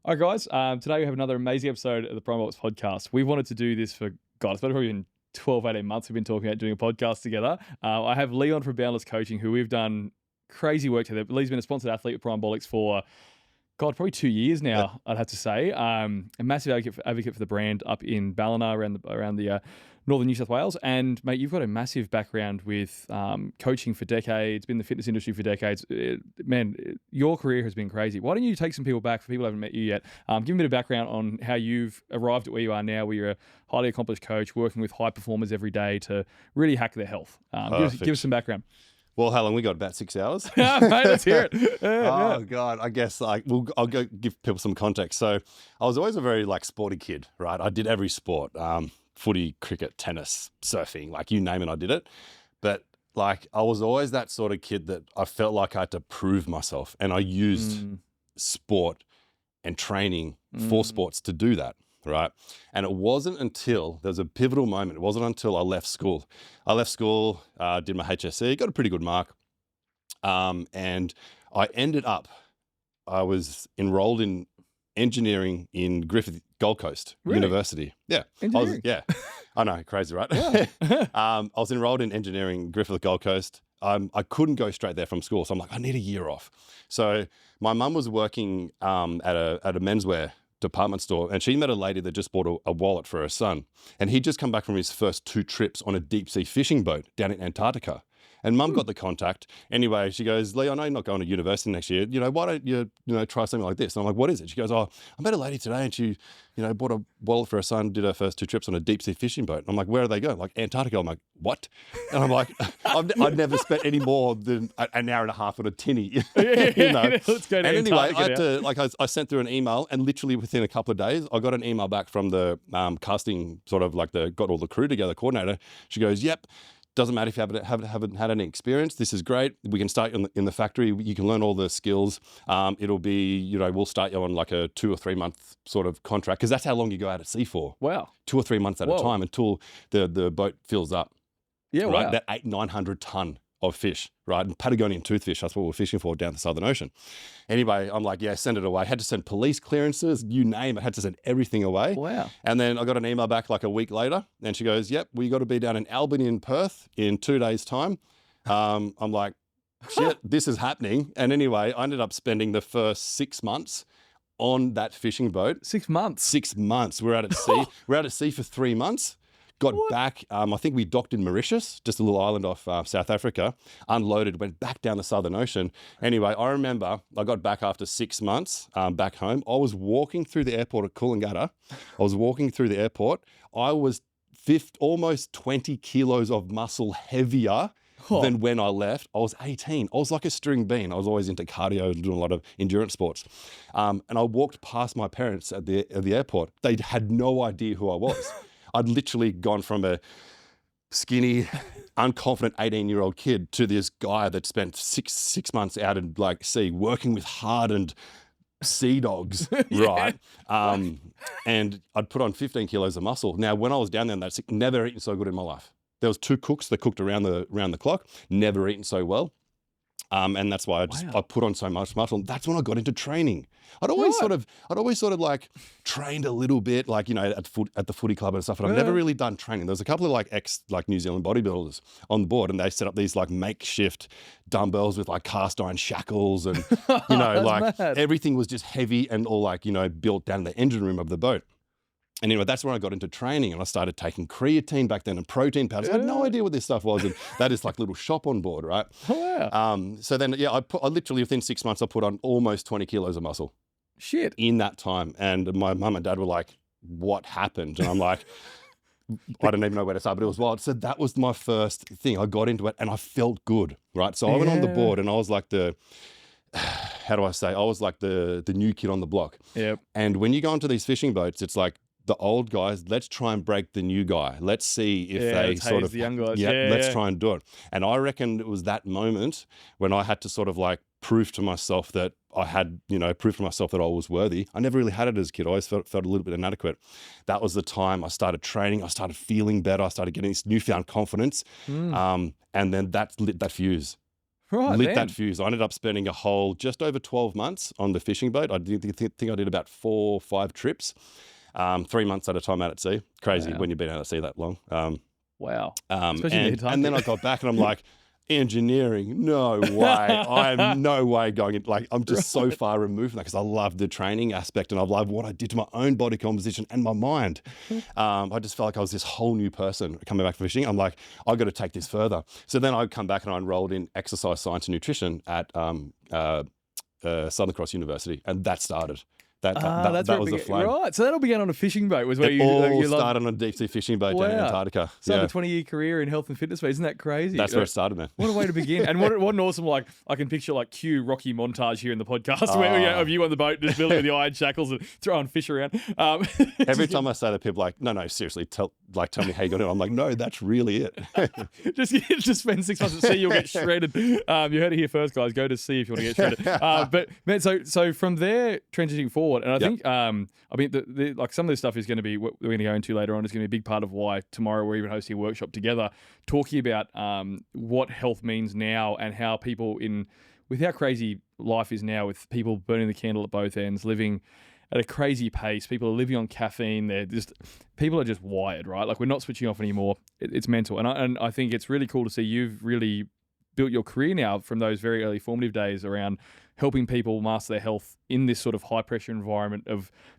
All right, guys. Today we have another amazing episode of the Primabolics podcast. We wanted to do this for, God, it's probably been 12, 18 months we've been talking about doing a podcast together. I have Leon from Boundless Coaching, who we've done crazy work together. Lee's been a sponsored athlete with Primabolics for, God, probably 2 years now, I'd have to say. A massive advocate for the brand up in Ballina around the northern New South Wales. And, mate, you've got a massive background with coaching for decades, been in the fitness industry for decades. Man, your career has been crazy. Why don't you take some people back, for people who haven't met you yet, give them a bit of background on how you've arrived at where you are now, where you're a highly accomplished coach working with high performers every day to really hack their health. Give us some background. Well, how long we got? About 6 hours? Mate, let's hear it. Oh, God. I guess I'll go give people some context. So I was always a very sporty kid, right? I did every sport, footy, cricket, tennis, surfing, you name it, I did it. But I was always that sort of kid that I felt like I had to prove myself. And I used sport and training for sports to do that. Right. And it wasn't until there was a pivotal moment. It wasn't until I left school. Did my HSC, got a pretty good mark. And I was enrolled in engineering in Griffith Gold Coast University. Yeah. Engineering? I know, crazy, right? Yeah. I was enrolled in engineering Griffith Gold Coast. I couldn't go straight there from school. So I'm like, I need a year off. So my mum was working at a menswear department store, and she met a lady that just bought a wallet for her son, and he'd just come back from his first 2 trips on a deep sea fishing boat down in Antarctica. And mum got the contact. Anyway, she goes, Lee, I know you're not going to university next year. Why don't you, try something like this? And I'm like, what is it? She goes, I met a lady today and she, bought a wallet for her son, did her first 2 trips on a deep sea fishing boat. And I'm like, where are they going? Like Antarctica. I'm like, what? And I'm like, I've never spent any more than an hour and a half on a tinny. Let's go to and anyway, Antarctica. I sent through an email, and literally within a couple of days, I got an email back from the casting, got all the crew together, coordinator. She goes, yep. Doesn't matter if you haven't had any experience. This is great. We can start you in the factory. You can learn all the skills. It'll be, we'll start you on a 2 or 3 month sort of contract, because that's how long you go out at sea for. Wow. 2 or 3 months at a time until the boat fills up. Yeah, right? wow. That 800-900 ton of fish, right? And Patagonian toothfish, that's what we're fishing for down the Southern Ocean. Anyway, I'm like, yeah, send it away. I had to send police clearances, you name it. I had to send everything away. Wow. And then I got an email back a week later, and she goes, yep, we got to be down in Albany in Perth in 2 days' time. I'm like, shit, this is happening. And anyway, I ended up spending the first 6 months on that fishing boat. 6 months? 6 months. We're out at sea. We're out at sea for 3 months. Got back, I think we docked in Mauritius, just a little island off South Africa, unloaded, went back down the Southern Ocean. Anyway, I remember I got back after 6 months back home. I was walking through the airport at Coolangatta. I was almost 20 kilos of muscle heavier than when I left. I was 18. I was like a string bean. I was always into cardio and doing a lot of endurance sports. And I walked past my parents at the airport. They had no idea who I was. I'd literally gone from a skinny, unconfident 18-year-old kid to this guy that spent six months out in sea working with hardened sea dogs, right? And I'd put on 15 kilos of muscle. Now, when I was down there, that's never eaten so good in my life. There was 2 cooks that cooked around the clock, never eaten so well. And that's why I put on so much muscle. And that's when I got into training. I'd always sort of trained a little bit, at the footy club and stuff, but I've never really done training. There was a couple of ex New Zealand bodybuilders on the board, and they set up these makeshift dumbbells with cast iron shackles, and everything was just heavy and all built down in the engine room of the boat. And anyway, that's when I got into training, and I started taking creatine back then and protein powders. I had no idea what this stuff was. And that is little shop on board, right? Oh, wow. So then, I literally within 6 months, I put on almost 20 kilos of muscle. Shit. In that time. And my mum and dad were like, what happened? And I'm like, I don't even know where to start, but it was wild. So that was my first thing. I got into it and I felt good, right? So I went on the board, and I was like how do I say? I was like the new kid on the block. Yep. And when you go onto these fishing boats, it's like, the old guys, let's try and break the new guy. Let's see if they sort of the young guys. Let's try and do it. And I reckon it was that moment when I had to sort of prove to myself that I had, prove to myself that I was worthy. I never really had it as a kid. I always felt a little bit inadequate. That was the time I started training. I started feeling better. I started getting this newfound confidence. And then that lit that fuse. Right lit then. that fuse. I ended up spending a whole just over 12 months on the fishing boat. I think I did about 4 or 5 trips, 3 months at a time out at sea. Crazy Wow. when you've been out at sea that long. Wow. Especially in the And Antarctica. then I got back and I'm like, engineering, no way. I am no way going in. Like, I'm just so far removed from that because I love the training aspect and I love what I did to my own body composition and my mind. I just felt like I was this whole new person coming back from fishing. I'm like, I've got to take this further. So then I'd come back and I enrolled in exercise science and nutrition at Southern Cross University, and that started. That was the flame. Right, so that all began on a fishing boat. Was where It you all you started on a deep sea fishing boat down in Antarctica. Started a 20-year career in health and fitness. Isn't that crazy? That's where it started, man. What a way to begin! And what an awesome, like, I can picture like cue Rocky montage here in the podcast where of you on the boat just building with the iron shackles and throwing fish around. Every time I say that, people are like, no, seriously, tell me how you got it. I'm like, no, that's really it. just spend 6 months at sea, you'll get shredded. You heard it here first, guys. Go to sea if you want to get shredded. But man, so from there, transitioning forward, and I think I mean, like some of this stuff is going to be what we're going to go into later on. Is going to be a big part of why tomorrow we're even hosting a workshop together, talking about what health means now and how people with how crazy life is now, with people burning the candle at both ends, living at a crazy pace. People are living on caffeine. People are just wired, right? Like, we're not switching off anymore. It's mental, and I think it's really cool to see you've really built your career now from those very early formative days around helping people master their health in this sort of high pressure environment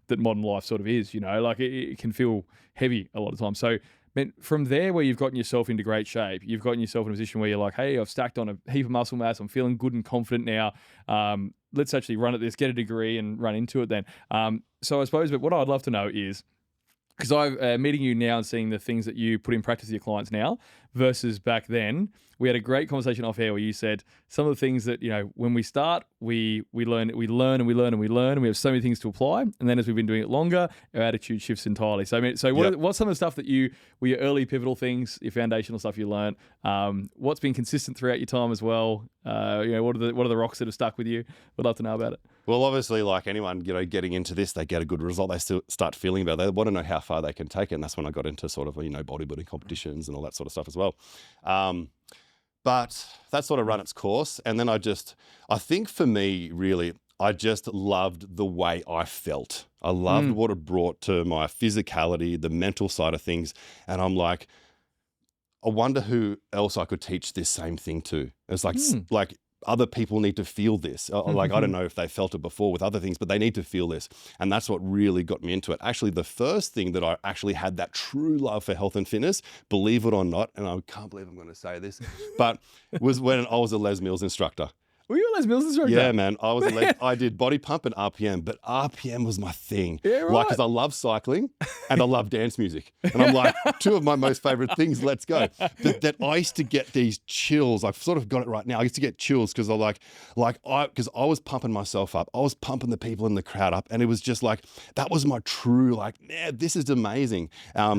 that modern life sort of is, like it can feel heavy a lot of times. So, man, from there where you've gotten yourself into great shape, you've gotten yourself in a position where you're like, hey, I've stacked on a heap of muscle mass. I'm feeling good and confident now. Let's actually run at this, get a degree and run into it then. So I suppose, but what I'd love to know is, because I'm meeting you now and seeing the things that you put in practice with your clients now versus back then, we had a great conversation off air where you said some of the things that, when we start, we learn, and we learn, and we have so many things to apply. And then as we've been doing it longer, our attitude shifts entirely. So, what's some of the stuff that were your early pivotal things, your foundational stuff you learned? What's been consistent throughout your time as well? What are the rocks that have stuck with you? Would love to know about it. Well, obviously, like anyone, getting into this, they get a good result. They still start feeling better. They want to know how far they can take it. And that's when I got into sort of, bodybuilding competitions and all that sort of stuff as well. But that sort of run its course. And then I think for me, really, I just loved the way I felt. I loved what it brought to my physicality, the mental side of things. And I'm like, I wonder who else I could teach this same thing to. It's like other people need to feel this. Like, I don't know if they felt it before with other things, but they need to feel this. And that's what really got me into it. Actually, the first thing that I actually had that true love for health and fitness, believe it or not, and I can't believe I'm going to say this, but was when I was a Les Mills instructor. Were you a Les Mills instructor? Yeah, man. I did body pump and RPM, but RPM was my thing. Yeah, right. Like, because I love cycling and I love dance music. And I'm like, two of my most favorite things, let's go. That I used to get these chills. I've sort of got it right now. I used to get chills because because I was pumping myself up. I was pumping the people in the crowd up. And it was just like, that was my true, like, yeah, this is amazing.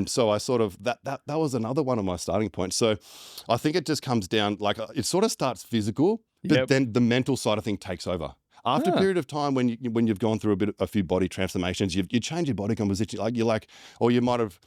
So I sort of, that was another one of my starting points. So I think it just comes down, like, it sort of starts physical, but then the mental side of things takes over. After a period of time, when you've gone through a few body transformations, you change your body composition. Or you might have,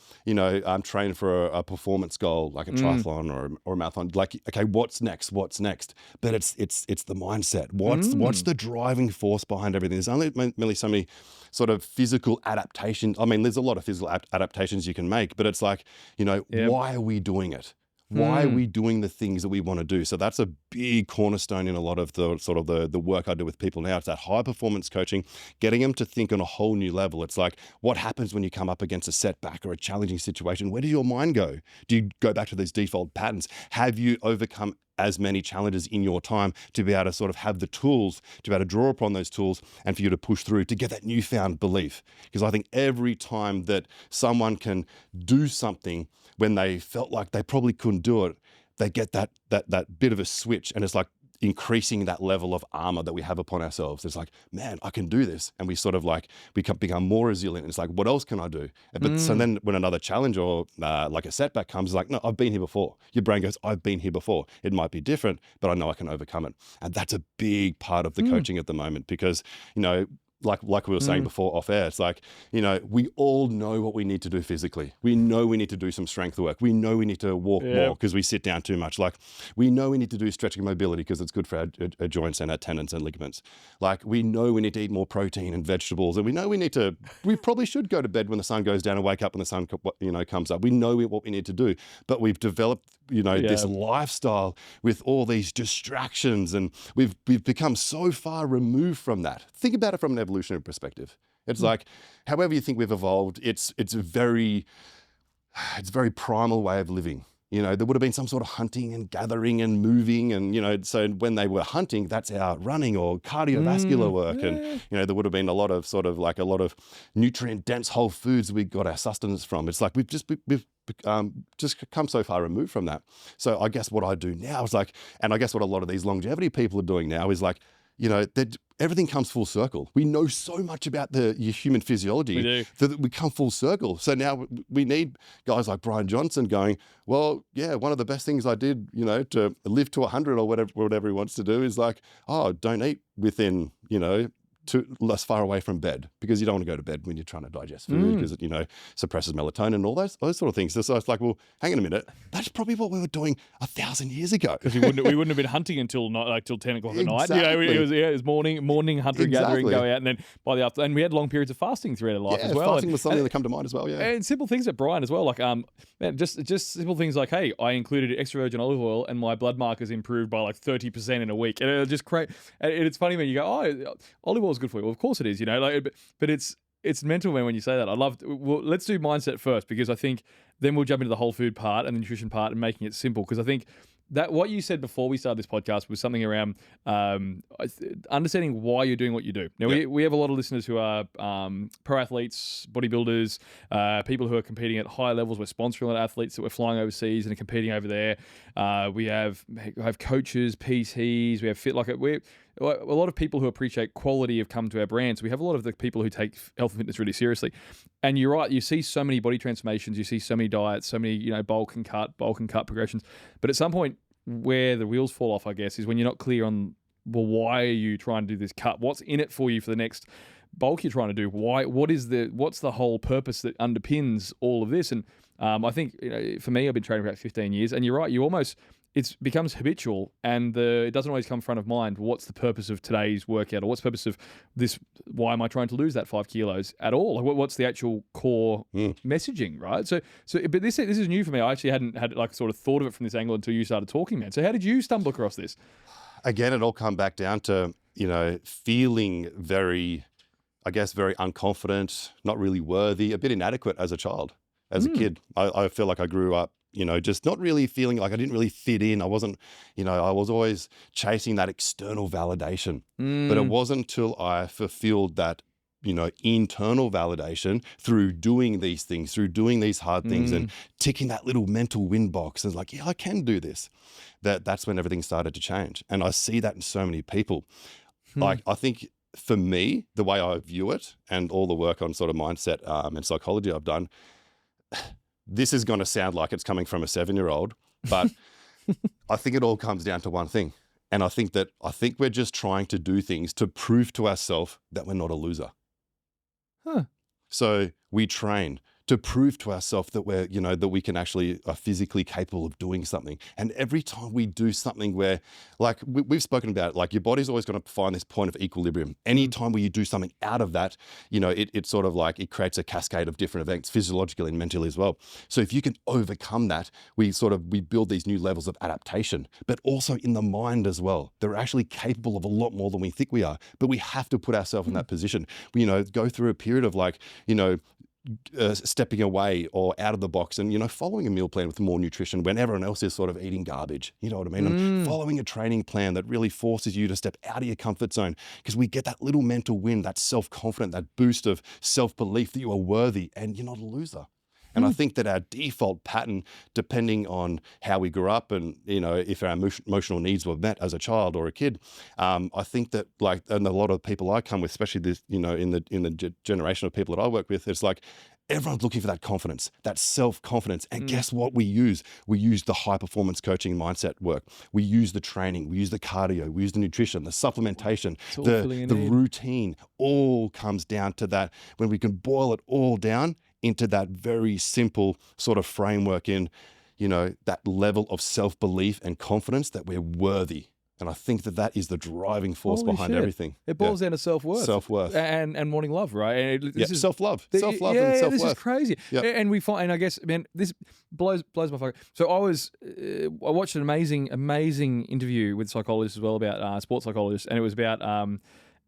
trained for a performance goal, like a triathlon or a marathon. Like, okay, what's next? But it's the mindset. What's the driving force behind everything? There's only really so many sort of physical adaptations. I mean, there's a lot of physical adaptations you can make, but it's like, why are we doing it? Why are we doing the things that we want to do? So that's a big cornerstone in a lot of the sort of the work I do with people now. It's that high performance coaching, getting them to think on a whole new level. It's like, what happens when you come up against a setback or a challenging situation? Where does your mind go? Do you go back to those default patterns? Have you overcome as many challenges in your time to be able to sort of have the tools, to be able to draw upon those tools and for you to push through to get that newfound belief? Because I think every time that someone can do something when they felt like they probably couldn't do it, they get that bit of a switch, and it's like increasing that level of armor that we have upon ourselves. It's like, man, I can do this. And we sort of like become more resilient. It's like, what else can I do? But so then when another challenge or like a setback comes, like, no, I've been here before. Your brain goes, I've been here before. It might be different, but I know I can overcome it. And that's a big part of the coaching at the moment, because, like we were saying before off air, it's like, we all know what we need to do physically. We know we need to do some strength work. We know we need to walk more because we sit down too much. Like, we know we need to do stretching and mobility because it's good for our joints and our tendons and ligaments. Like, we know we need to eat more protein and vegetables, and we know we probably should go to bed when the sun goes down and wake up when the sun, comes up. We know what we need to do, but we've developed, this lifestyle with all these distractions, and we've become so far removed from that. Think about it from an evolutionary perspective. It's like, however you think we've evolved, it's a very primal way of living. There would have been some sort of hunting and gathering and moving, and so when they were hunting, that's our running or cardiovascular work, and there would have been a lot of nutrient dense whole foods we got our sustenance from. It's like we've just come so far removed from that. So I guess what I do now is like, and I guess what a lot of these longevity people are doing now is like, everything comes full circle. We know so much about your human physiology that we come full circle. So now we need guys like Brian Johnson going, well, yeah, one of the best things I did, to live to 100 or whatever he wants to do is like, don't eat within, less far away from bed, because you don't want to go to bed when you're trying to digest food because it, suppresses melatonin and all those sort of things. So it's like, well, hang on a minute. That's probably what we were doing 1,000 years ago. Because we wouldn't have been hunting until 10 o'clock at night. It was morning hunter gathering, go out, and then by the afternoon, and we had long periods of fasting throughout our life as well. Fasting was something that come to mind as well. Yeah, and simple things at Brian as well, like just simple things like, hey, I included extra virgin olive oil, and my blood markers improved by like 30% in a week, and it just great. And it's funny when you go, olive oil is good for you. Well, of course it is, but it's mental when you say that. Let's do mindset first, because I think then we'll jump into the whole food part and the nutrition part and making it simple, because I think that what you said before we started this podcast was something around understanding why you're doing what you do. Now, we have a lot of listeners who are pro athletes, bodybuilders, people who are competing at high levels. We're sponsoring a lot of athletes that we're flying overseas and are competing over there. We have coaches, PTs. We have a lot of people who appreciate quality have come to our brand. So we have a lot of the people who take health and fitness really seriously. And you're right, you see so many body transformations, you see so many diets, so many, bulk and cut progressions. But at some point where the wheels fall off, I guess, is when you're not clear on, well, why are you trying to do this cut? What's in it for you for the next bulk you're trying to do? What's the whole purpose that underpins all of this? And I think, for me, I've been training for about 15 years, and you're right, it becomes habitual, and it doesn't always come front of mind. What's the purpose of today's workout, or what's the purpose of this? Why am I trying to lose that 5 kilos at all? Like, what's the actual core messaging, right? So, but this is new for me. I actually hadn't had sort of thought of it from this angle until you started talking, man. So how did you stumble across this? Again, it all come back down to, feeling very unconfident, not really worthy, a bit inadequate as a child, as a kid. I feel like I grew up, just not really feeling like I didn't really fit in. I wasn't, I was always chasing that external validation. But it wasn't until I fulfilled that, internal validation through doing these things, through doing these hard things and ticking that little mental win box. And it's like, yeah, I can do this. That's when everything started to change. And I see that in so many people. Like, I think for me, the way I view it and all the work on sort of mindset and psychology I've done, this is going to sound like it's coming from a 7-year-old, but I think it all comes down to one thing. And I think we're just trying to do things to prove to ourselves that we're not a loser. So we train to prove to ourselves that we're, that we can actually are physically capable of doing something. And every time we do something where, like we've spoken about, like your body's always going to find this point of equilibrium. Anytime where you do something out of that, it sort of like, it creates a cascade of different events, physiologically and mentally as well. So if you can overcome that, we build these new levels of adaptation, but also in the mind as well. They're actually capable of a lot more than we think we are, but we have to put ourselves in that position. We, go through a period of like, stepping away or out of the box and, following a meal plan with more nutrition when everyone else is sort of eating garbage, you know what I mean? And following a training plan that really forces you to step out of your comfort zone, because we get that little mental win, that self-confidence, that boost of self-belief that you are worthy and you're not a loser. And I think that our default pattern, depending on how we grew up and, if our emotional needs were met as a child or a kid, I think that and a lot of people I come with, especially this, in the generation of people that I work with, it's like, everyone's looking for that confidence, that self-confidence. And guess what we use? We use the high-performance coaching mindset work. We use the training. We use the cardio. We use the nutrition, the supplementation, the routine. All comes down to that. When we can boil it all down into that very simple sort of framework in, that level of self-belief and confidence that we're worthy. And I think that is the driving force behind everything. It boils down to self-worth. Self-worth. And wanting love, right? And this is self-love. Self-love and self-worth. This is crazy. Yep. And we find, and I guess, man, this blows my fucking. So I watched an amazing interview with psychologists as well about sports psychologists, and it was about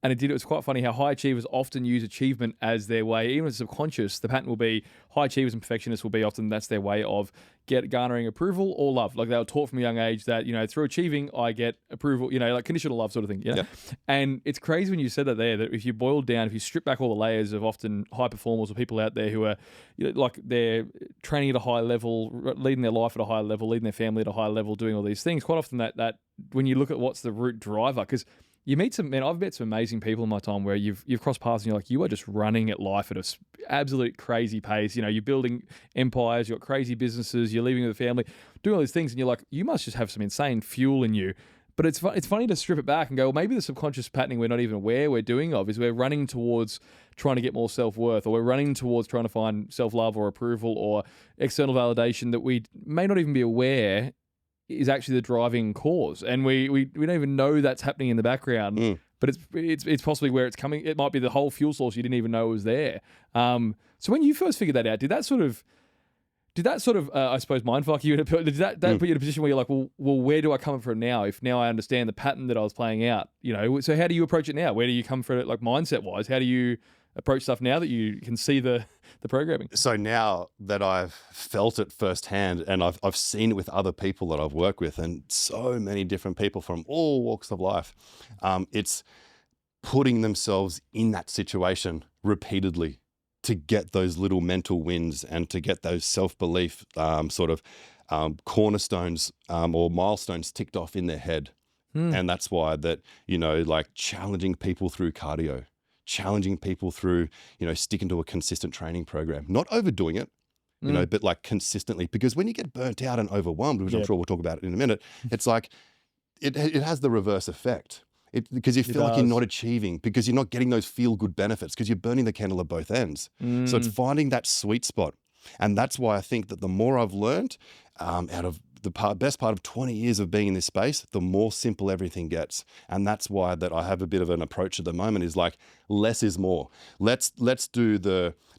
and it was quite funny how high achievers often use achievement as their way, even if it's subconscious. The pattern will be high achievers and perfectionists will be often that's their way of garnering approval or love. Like they were taught from a young age that, through achieving, I get approval, like conditional love sort of thing. Yeah. And it's crazy when you said that if you boil down, if you strip back all the layers of often high performers or people out there who are like they're training at a high level, leading their life at a high level, leading their family at a high level, doing all these things, quite often that when you look at what's the root driver, because you meet I've met some amazing people in my time where you've crossed paths and you're like, you are just running at life at an absolute crazy pace. You're building empires, you've got crazy businesses, you're living with a family, doing all these things. And you're like, you must just have some insane fuel in you. But it's funny to strip it back and go, well, maybe the subconscious patterning we're not even aware we're doing of is we're running towards trying to get more self-worth, or we're running towards trying to find self-love or approval or external validation that we may not even be aware is actually the driving cause, and we don't even know that's happening in the background. But it's possibly where it's coming. It might be the whole fuel source you didn't even know was there. So when you first figured that out, did that sort of I suppose mindfuck you? Did that put you in a position where you're like, well, where do I come from now? If now I understand the pattern that I was playing out, so how do you approach it now? Where do you come from it, like mindset wise? How do you approach stuff now that you can see the programming? So now that I've felt it firsthand and I've seen it with other people that I've worked with, and so many different people from all walks of life, it's putting themselves in that situation repeatedly to get those little mental wins and to get those self-belief cornerstones or milestones ticked off in their head. And that's why that, like challenging people through cardio, challenging people through, sticking to a consistent training program, not overdoing it, but like consistently, because when you get burnt out and overwhelmed, which I'm sure we'll talk about in a minute, it's like, it has the reverse effect. Because you feel like you're not achieving, because you're not getting those feel-good benefits, because you're burning the candle at both ends. So it's finding that sweet spot. And that's why I think that the more I've learned out of the best part of 20 years of being in this space, the more simple everything gets. And that's why that I have a bit of an approach at the moment is like, less is more. Let's do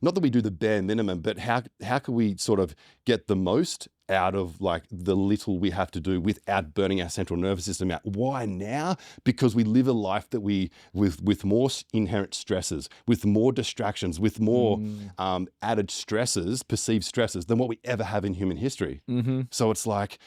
not that we do the bare minimum, but how can we sort of get the most out of like the little we have to do without burning our central nervous system out. Why now? Because we live a life that with more inherent stresses, with more distractions, with more added stresses, perceived stresses than what we ever have in human history. So it's like,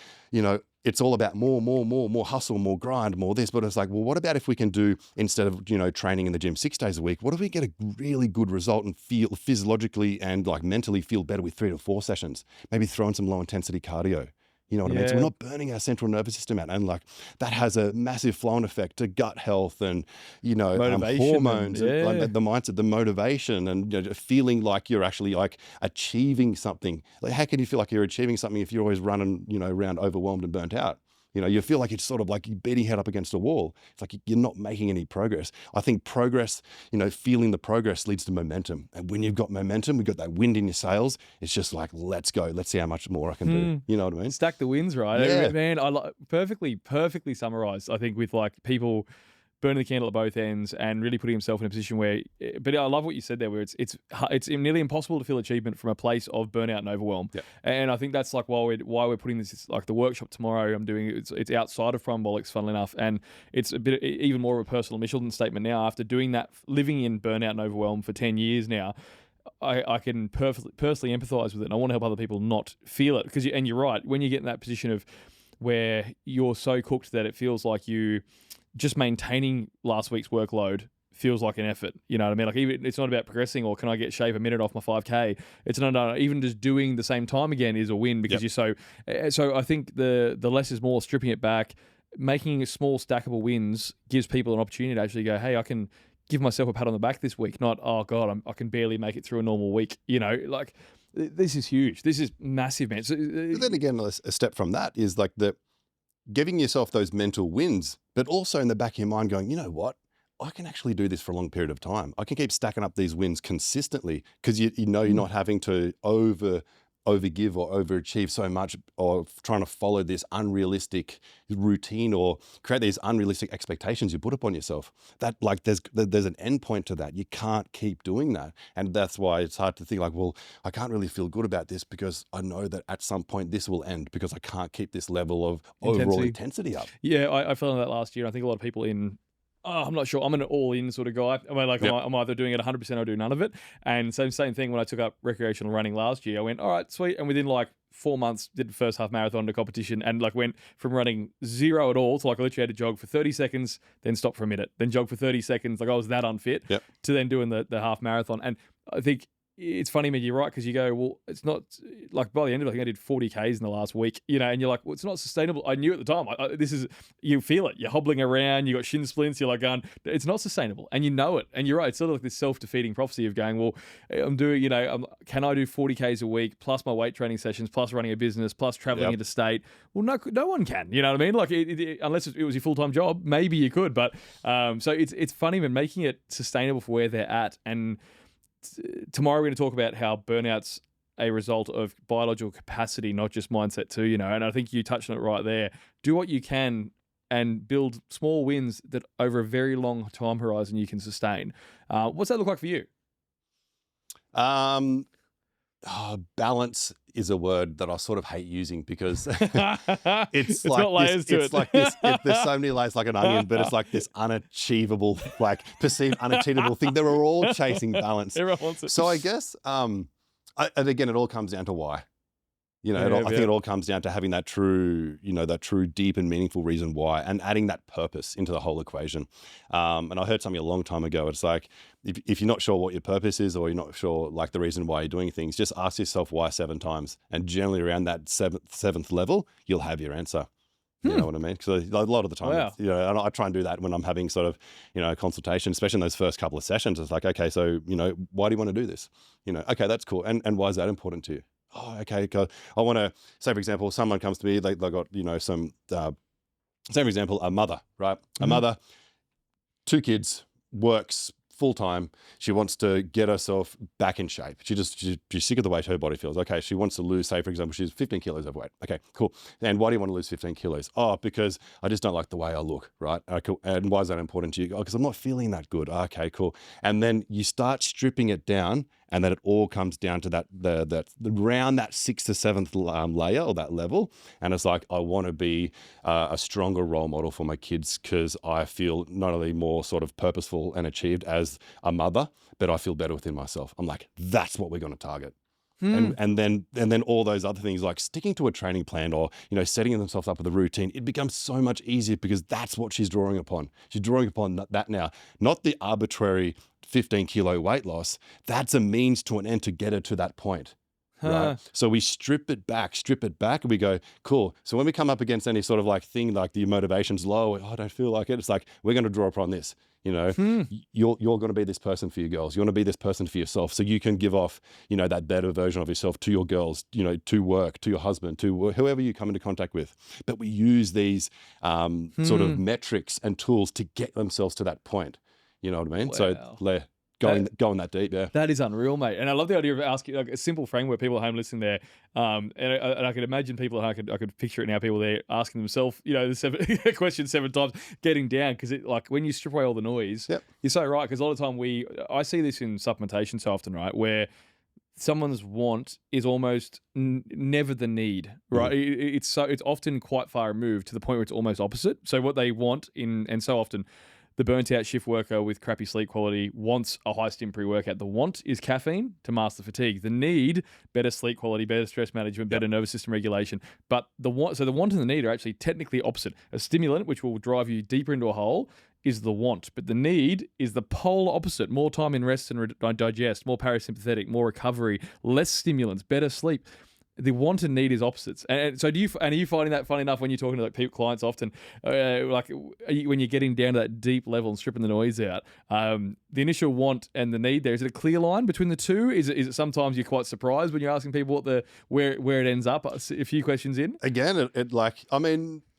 it's all about more hustle, more grind, more this. But it's like, well, what about if we can do, instead of, training in the gym 6 days a week, what if we get a really good result and feel physiologically and like mentally feel better with 3 to 4 sessions? Maybe throw in some low intensity cardio. You know what I mean? So we're not burning our central nervous system out. And like that has a massive flow-on effect to gut health and, hormones and like the mindset, the motivation and feeling like you're actually like achieving something. Like how can you feel like you're achieving something if you're always running, around overwhelmed and burnt out? You feel like it's sort of like you're beating your head up against a wall. It's like you're not making any progress. I think progress, feeling the progress leads to momentum. And when you've got momentum, we've got that wind in your sails. It's just like, let's go. Let's see how much more I can do. You know what I mean? Stack the wins, right? Yeah. Man, I perfectly summarized, I think, with like people burning the candle at both ends and really putting himself in a position where, but I love what you said there, where it's nearly impossible to feel achievement from a place of burnout and overwhelm. Yeah. And I think that's like why we're putting this, like the workshop tomorrow I'm doing, it's outside of Primabolics, funnily enough, and it's a bit even more of a personal mission statement now after doing that, living in burnout and overwhelm for 10 years now. I can personally empathize with it, and I want to help other people not feel it, because you're right, when you get in that position of where you're so cooked that it feels like you just maintaining last week's workload feels like an effort. You know what I mean? Like, even it's not about progressing or can I shave a minute off my 5K. It's no. Even just doing the same time again is a win because you're so I think the less is more, stripping it back, making small stackable wins gives people an opportunity to actually go, hey, I can give myself a pat on the back this week, not, oh God, I can barely make it through a normal week. You know, like, this is huge. This is massive, man. So, but then again, a step from that is like giving yourself those mental wins, but also in the back of your mind going, you know what? I can actually do this for a long period of time. I can keep stacking up these wins consistently because you know you're not having to overgive or overachieve so much, or trying to follow this unrealistic routine or create these unrealistic expectations you put upon yourself. That, like, there's an end point to that. You can't keep doing that. And that's why it's hard to think like, well, I can't really feel good about this because I know that at some point this will end because I can't keep this level of overall intensity up. Yeah, I fell into that last year. I think a lot of people I'm not sure. I'm an all-in sort of guy. I mean, like, I'm either doing it 100% or do none of it. And same thing when I took up recreational running last year. I went, all right, sweet. And within like 4 months, did the first half marathon to competition, and like went from running zero at all to like I literally had to jog for 30 seconds, then stop for a minute, then jog for 30 seconds. Like, I was that unfit to then doing the half marathon. And I think it's funny, man, you're right, because you go, well, it's not, like, by the end of it, I think I did 40 Ks in the last week, you know, and you're like, well, it's not sustainable. I knew at the time, you feel it. You're hobbling around, you got shin splints, you're like going, it's not sustainable. And you know it. And you're right. It's sort of like this self-defeating prophecy of going, well, I'm doing, can I do 40 Ks a week, plus my weight training sessions, plus running a business, plus traveling interstate? Well, no one can, you know what I mean? Like, unless it was your full-time job, maybe you could. But so it's funny, man, making it sustainable for where they're at. And tomorrow we're going to talk about how burnout's a result of biological capacity, not just mindset too, you know, and I think you touched on it right there. Do what you can and build small wins that over a very long time horizon you can sustain. What's that look like for you? Balance is a word that I sort of hate using because it's like got layers to it. It's like this. There's so many layers, like an onion, but it's like this unachievable, like perceived unachievable thing. They were all chasing balance. Everyone wants it. So I guess, and again, it all comes down to why. You know, I think it all comes down to having that true, deep and meaningful reason why, and adding that purpose into the whole equation. And I heard something a long time ago. It's like, if you're not sure what your purpose is, or you're not sure like the reason why you're doing things, just ask yourself why 7 times. And generally around that seventh level, you'll have your answer. You know what I mean? Because a lot of the time, and I try and do that when I'm having sort of, a consultation, especially in those first couple of sessions. It's like, okay, so, why do you want to do this? Okay, that's cool. And why is that important to you? Oh, okay. I want to say, for example, someone comes to me, they got, say, for example, a mother, right? A mother, 2 kids, works full time. She wants to get herself back in shape. She's sick of the way her body feels. Okay. She wants to lose, say, for example, she's 15 kilos overweight. Okay, cool. And why do you want to lose 15 kilos? Oh, because I just don't like the way I look, right? Okay, cool. And why is that important to you? Oh, because I'm not feeling that good. Okay, cool. And then you start stripping it down, and then it all comes down to that around that 6th to 7th layer, or that level. And it's like, I want to be a stronger role model for my kids because I feel not only more sort of purposeful and achieved as a mother, but I feel better within myself. I'm like, that's what we're going to target. And then all those other things, like sticking to a training plan, or setting themselves up with a routine, it becomes so much easier because that's what she's drawing upon. She's drawing upon that now, not the arbitrary 15 kilo weight loss. That's a means to an end to get her to that point. Right. So we strip it back, and we go, cool. So when we come up against any sort of like thing, like the motivation's low, I don't feel like it. It's like, we're going to draw upon this. You're going to be this person for your girls. You want to be this person for yourself, so you can give off, that better version of yourself to your girls, to work, to your husband, to whoever you come into contact with. But we use these sort of metrics and tools to get themselves to that point. You know what I mean? Wow. So going that deep, yeah. That is unreal, mate. And I love the idea of asking like a simple framework. People at home listening there, and I could imagine people. I could picture it now. People there asking themselves, the question 7 times, getting down, because it, like, when you strip away all the noise, you're so right. Because a lot of the time I see this in supplementation so often, right, where someone's want is almost never the need, right? It's often quite far removed to the point where it's almost opposite. So what they want and so often, the burnt out shift worker with crappy sleep quality wants a high stim pre-workout. The want is caffeine to mask the fatigue. The need, better sleep quality, better stress management, better nervous system regulation. But the want and the need are actually technically opposite. A stimulant, which will drive you deeper into a hole, is the want, but the need is the polar opposite. More time in rest and digest, more parasympathetic, more recovery, less stimulants, better sleep. The want and need is opposites. And so are you finding that funny enough when you're talking to like clients often, when you're getting down to that deep level and stripping the noise out, the initial want and the need there, is it a clear line between the two? Is it sometimes you're quite surprised when you're asking people where it ends up a few questions in? Again,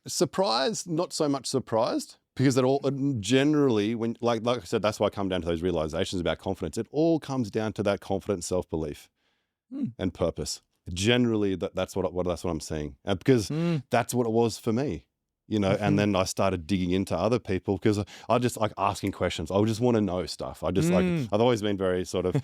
surprised, not so much surprised, because generally, when like I said, that's why I come down to those realizations about confidence. It all comes down to that confident self-belief and purpose. Generally, that's what I'm seeing, because that's what it was for me, And then I started digging into other people, because I just like asking questions. I just want to know stuff. I just like, I've always been very sort of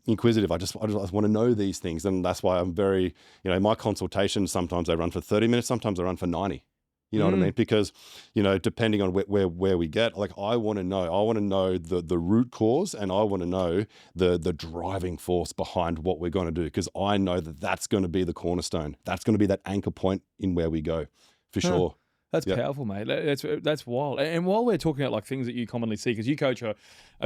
inquisitive. I just want to know these things, and that's why I'm very, my consultations, sometimes I run for 30 minutes, sometimes I run for 90. You know what I mean? Because, depending on where we get, like, I want to know the root cause, and I want to know the driving force behind what we're going to do, because I know that's going to be the cornerstone. That's going to be that anchor point in where we go, for sure. That's powerful, mate. That's wild. And while we're talking about like things that you commonly see, because you coach a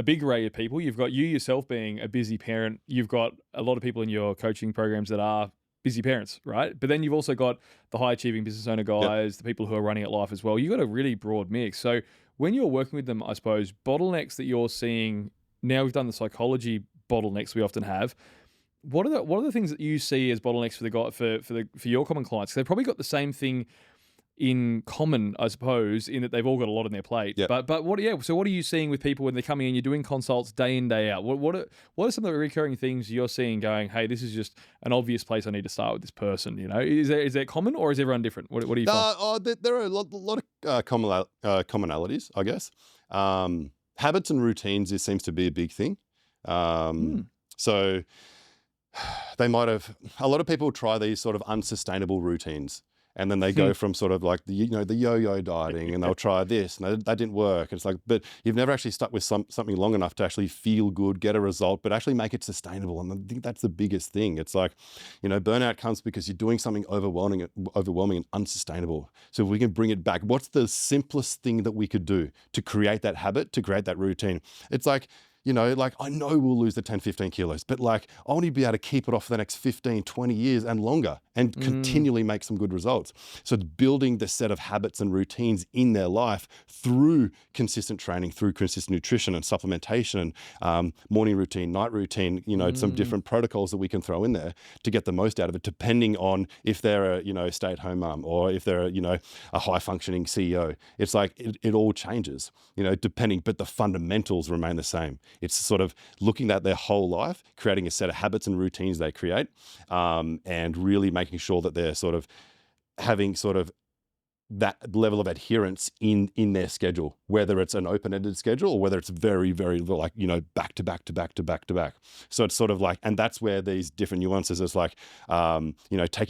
big array of people, you've got you yourself being a busy parent, you've got a lot of people in your coaching programs that are busy parents, right? But then you've also got the high achieving business owner guys, the people who are running at life as well. You've got a really broad mix. So when you're working with them, I suppose, bottlenecks that you're seeing, now we've done the psychology bottlenecks we often have. What are the things that you see as bottlenecks for your common clients? 'Cause they've probably got the same thing in common, I suppose, in that they've all got a lot on their plate. Yep. But what are you seeing with people when they're coming in? You're doing consults day in, day out. What are some of the recurring things you're seeing going, hey, this is just an obvious place I need to start with this person? Is that common, or is everyone different? What do you find? There are a lot of commonalities, I guess. Habits and routines seems to be a big thing. So a lot of people try these sort of unsustainable routines. And then they go from sort of like the yo-yo dieting, and they'll try this, and that didn't work. And it's like, but you've never actually stuck with something long enough to actually feel good, get a result, but actually make it sustainable. And I think that's the biggest thing. It's like, burnout comes because you're doing something overwhelming and unsustainable. So if we can bring it back, what's the simplest thing that we could do to create that habit, to create that routine? It's like, I know we'll lose the 10, 15 kilos, but like, I want to be able to keep it off for the next 15, 20 years and longer, and continually make some good results. So it's building the set of habits and routines in their life through consistent training, through consistent nutrition and supplementation, morning routine, night routine, some different protocols that we can throw in there to get the most out of it, depending on if they're a stay-at-home mum, or if they're a high-functioning CEO. It's like, it all changes, depending, but the fundamentals remain the same. It's sort of looking at their whole life, creating a set of habits and routines they create, and really making sure that they're sort of having sort of that level of adherence in their schedule, whether it's an open-ended schedule or whether it's very, very like, back to back to back to back to back. So it's sort of like, and that's where these different nuances is like, taking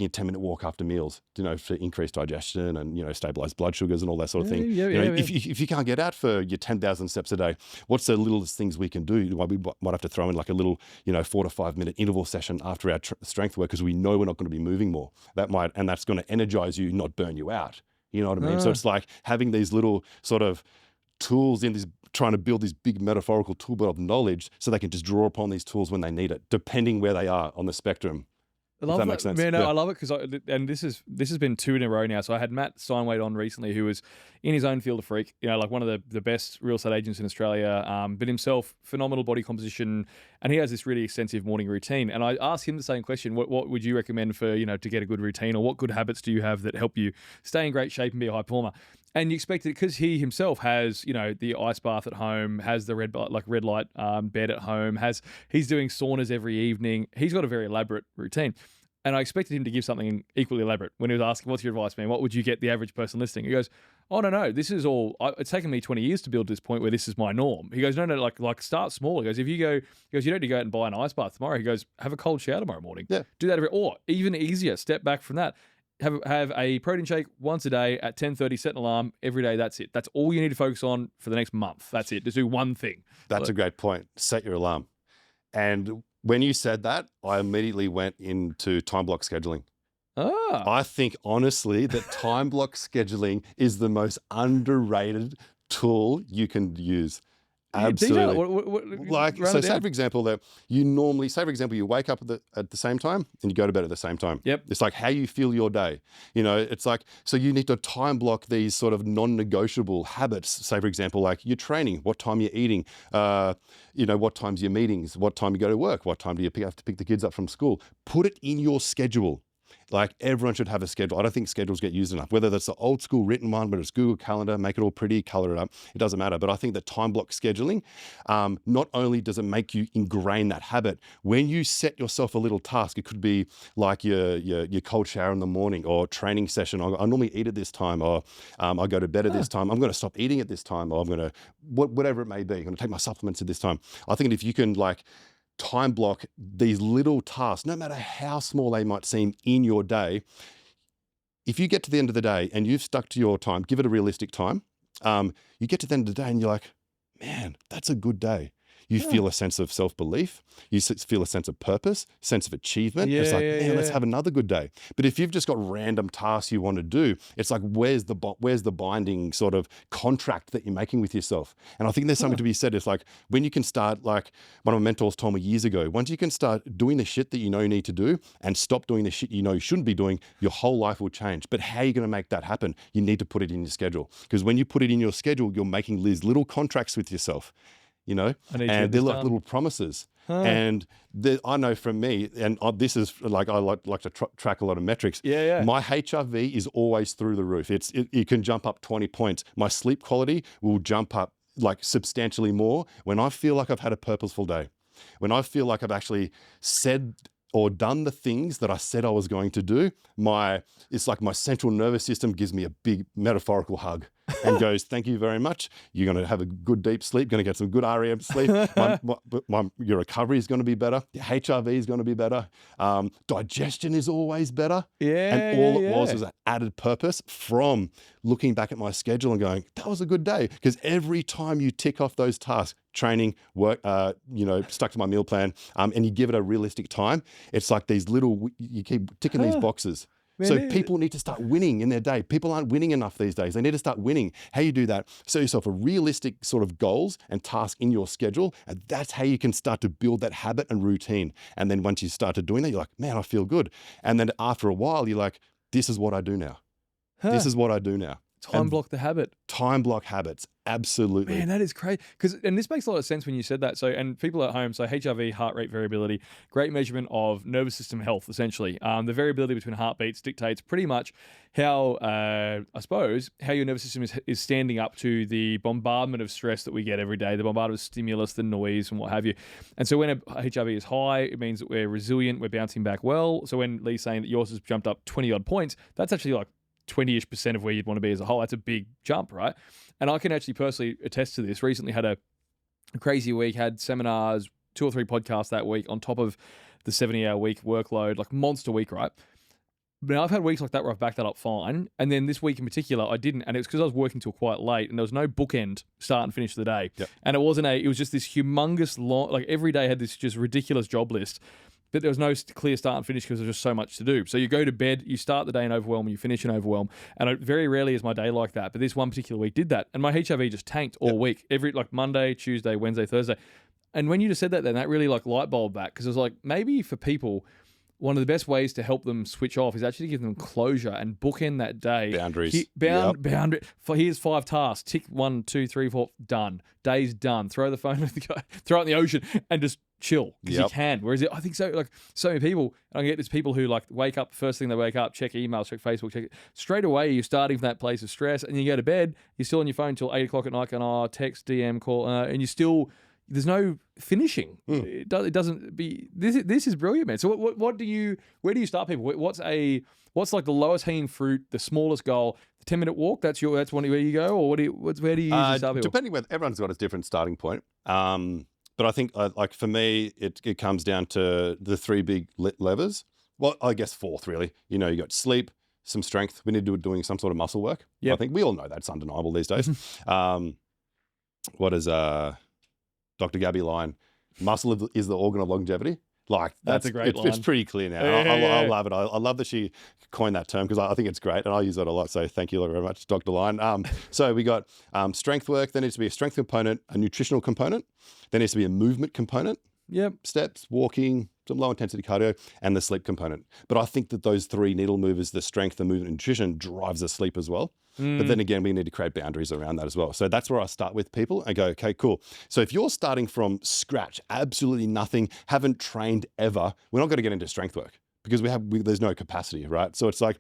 a 10-minute walk after meals, to increase digestion and, stabilize blood sugars and all that sort of thing. If you can't get out for your 10,000 steps a day, what's the littlest things we can do? We might have to throw in like a little, 4 to 5 minute interval session after our strength work, because we know we're not going to be moving more. And that's going to energize you, not burn you out. You know what I mean? So it's like having these little sort of tools trying to build this big metaphorical toolbelt of knowledge, so they can just draw upon these tools when they need it, depending where they are on the spectrum. I love that makes sense. Man, I love it, because this has been 2 in a row now. So I had Matt Steinway on recently, who was in his own field a freak, like one of the best real estate agents in Australia, but himself phenomenal body composition, and he has this really extensive morning routine. And I asked him the same question: what would you recommend for to get a good routine, or what good habits do you have that help you stay in great shape and be a high performer? And you expect it, because he himself has, the ice bath at home, has the red light bed at home, he's doing saunas every evening. He's got a very elaborate routine. And I expected him to give something equally elaborate when he was asking, what's your advice, man? What would you get the average person listening? He goes, oh, no, this is all, it's taken me 20 years to build to this point where this is my norm. He goes, no, like start small. He goes, you don't need to go out and buy an ice bath tomorrow. He goes, have a cold shower tomorrow morning. Yeah. Do that or even easier, step back from that. Have a protein shake once a day at 10:30, set an alarm every day. That's it. That's all you need to focus on for the next month. That's it. Just do one thing. That's a great point. Set your alarm. And when you said that, I immediately went into time block scheduling. I think honestly that time block scheduling is the most underrated tool you can use. Detail Absolutely. it. Like, Run so it say down. for example that you normally, say for example, you wake up at the same time and you go to bed at the same time. Yep. It's like how you feel your day. You know, it's like, so you need to time block these sort of non-negotiable habits. Say for example, like your training, what time you're eating, you know, what time's your meetings, what time you go to work, what time do you have to pick the kids up from school. Put it in your schedule. Like everyone should have a schedule. I don't think schedules get used enough, whether that's the old school written one, but it's Google Calendar, make it all pretty, color it up. It doesn't matter. But I think that time block scheduling, not only does it make you ingrain that habit, when you set yourself a little task, it could be like your cold shower in the morning or training session. I normally eat at this time, or I go to bed at this time. I'm going to stop eating at this time, or I'm going to, whatever it may be, I'm going to take my supplements at this time. I think if you can like time block these little tasks, no matter how small they might seem in your day, if you get to the end of the day and you've stuck to your time, give it a realistic time, you get to the end of the day and you're like, man, that's a good day. You feel a sense of self-belief. You feel a sense of purpose, sense of achievement. It's like, man, let's have another good day. But if you've just got random tasks you want to do, it's like, where's the binding sort of contract that you're making with yourself? And I think there's something to be said. It's like when you can start, like one of my mentors told me years ago, once you can start doing the shit that you know you need to do and stop doing the shit you know you shouldn't be doing, your whole life will change. But how are you going to make that happen? You need to put it in your schedule. Because when you put it in your schedule, you're making these little contracts with yourself. You know, and they're like little promises. And I know from me, and this is like, I like to track a lot of metrics. My HRV is always through the roof. It can jump up 20 points. My sleep quality will jump up like substantially more when I feel like I've had a purposeful day. When I feel like I've actually said or done the things that I said I was going to do, it's like my central nervous system gives me a big metaphorical hug and goes, thank you very much. You're going to have a good deep sleep, going to get some good REM sleep. Your recovery is going to be better. Your HRV is going to be better. Digestion is always better. And all it was an added purpose from looking back at my schedule and going, that was a good day. Because every time you tick off those tasks, training, work, stuck to my meal plan, and you give it a realistic time, it's like these little, you keep ticking these boxes. So people need to start winning in their day. People aren't winning enough these days. They need to start winning. How you do that? Set yourself a realistic sort of goals and task in your schedule. And that's how you can start to build that habit and routine. And then once you started doing that, you're like, man, I feel good. And then after a while, you're like, this is what I do now. This is what I do now. Time block the habit. Time block habits. Absolutely. Man, that is crazy. And this makes a lot of sense when you said that. So, and people at home, so HRV, heart rate variability, great measurement of nervous system health, essentially. The variability between heartbeats dictates pretty much how, I suppose, how your nervous system is standing up to the bombardment of stress that we get every day, the bombardment of stimulus, the noise, and what have you. And so when a HRV is high, it means that we're resilient, we're bouncing back well. So when Lee's saying that yours has jumped up 20 odd points, that's actually like 20-ish% of where you'd want to be as a whole. That's a big jump, right? And I can actually personally attest to this. Recently had a crazy week, had seminars, 2 or 3 podcasts that week on top of the 70-hour week workload, like monster week, right? But I've had weeks like that where I've backed that up fine. And then this week in particular, I didn't. And it was because I was working till quite late and there was no bookend start and finish of the day. Yep. And it was just this humongous long, like every day had this just ridiculous job list. But there was no clear start and finish because there's just so much to do. So you go to bed, you start the day in overwhelm, you finish in overwhelm. And very rarely is my day like that. But this one particular week did that. And my HRV just tanked all week. Every like Monday, Tuesday, Wednesday, Thursday. And when you just said that, then that really like light bulb back. Because it was like, maybe for people, one of the best ways to help them switch off is actually to give them closure and bookend that day. Boundaries. Boundary. Here's 5 tasks. Tick 1, 2, 3, 4. Done. Day's done. Throw the phone at the guy. Throw it in the ocean and just chill because you can. Whereas I think so. Like so many people, and I get these people who like wake up first thing they wake up, check emails, check Facebook, check it. Straight away you're starting from that place of stress, and you go to bed. You're still on your phone till 8 o'clock at night, going text, DM, call, and you still. There's no finishing. It doesn't be. This is brilliant, man. So where do you start people? What's like the lowest hanging fruit, the smallest goal? The 10-minute walk. That's where you go, or where do you usually start people? Depending whether everyone's got a different starting point. But I think like for me, it comes down to the 3 big levers. Well, I guess 4th really. You know, you got sleep, some strength. We need to do doing some sort of muscle work. I think we all know that's undeniable these days. What is Dr. Gabby line? Muscle is the organ of longevity. Like That's a great line. It's pretty clear now. I love it. I love that she coined that term because I think it's great, and I use it a lot. So thank you very much, Dr. Line. So we got strength work. There needs to be a strength component, a nutritional component. There needs to be a movement component. Yep. Steps, walking, some low intensity cardio, and the sleep component. But I think that those three needle movers, the strength, the movement, and nutrition, drives the sleep as well. But then again, we need to create boundaries around that as well. So that's where I start with people and go, okay, cool. So if you're starting from scratch, absolutely nothing, haven't trained ever, we're not going to get into strength work because there's no capacity, right? So it's like,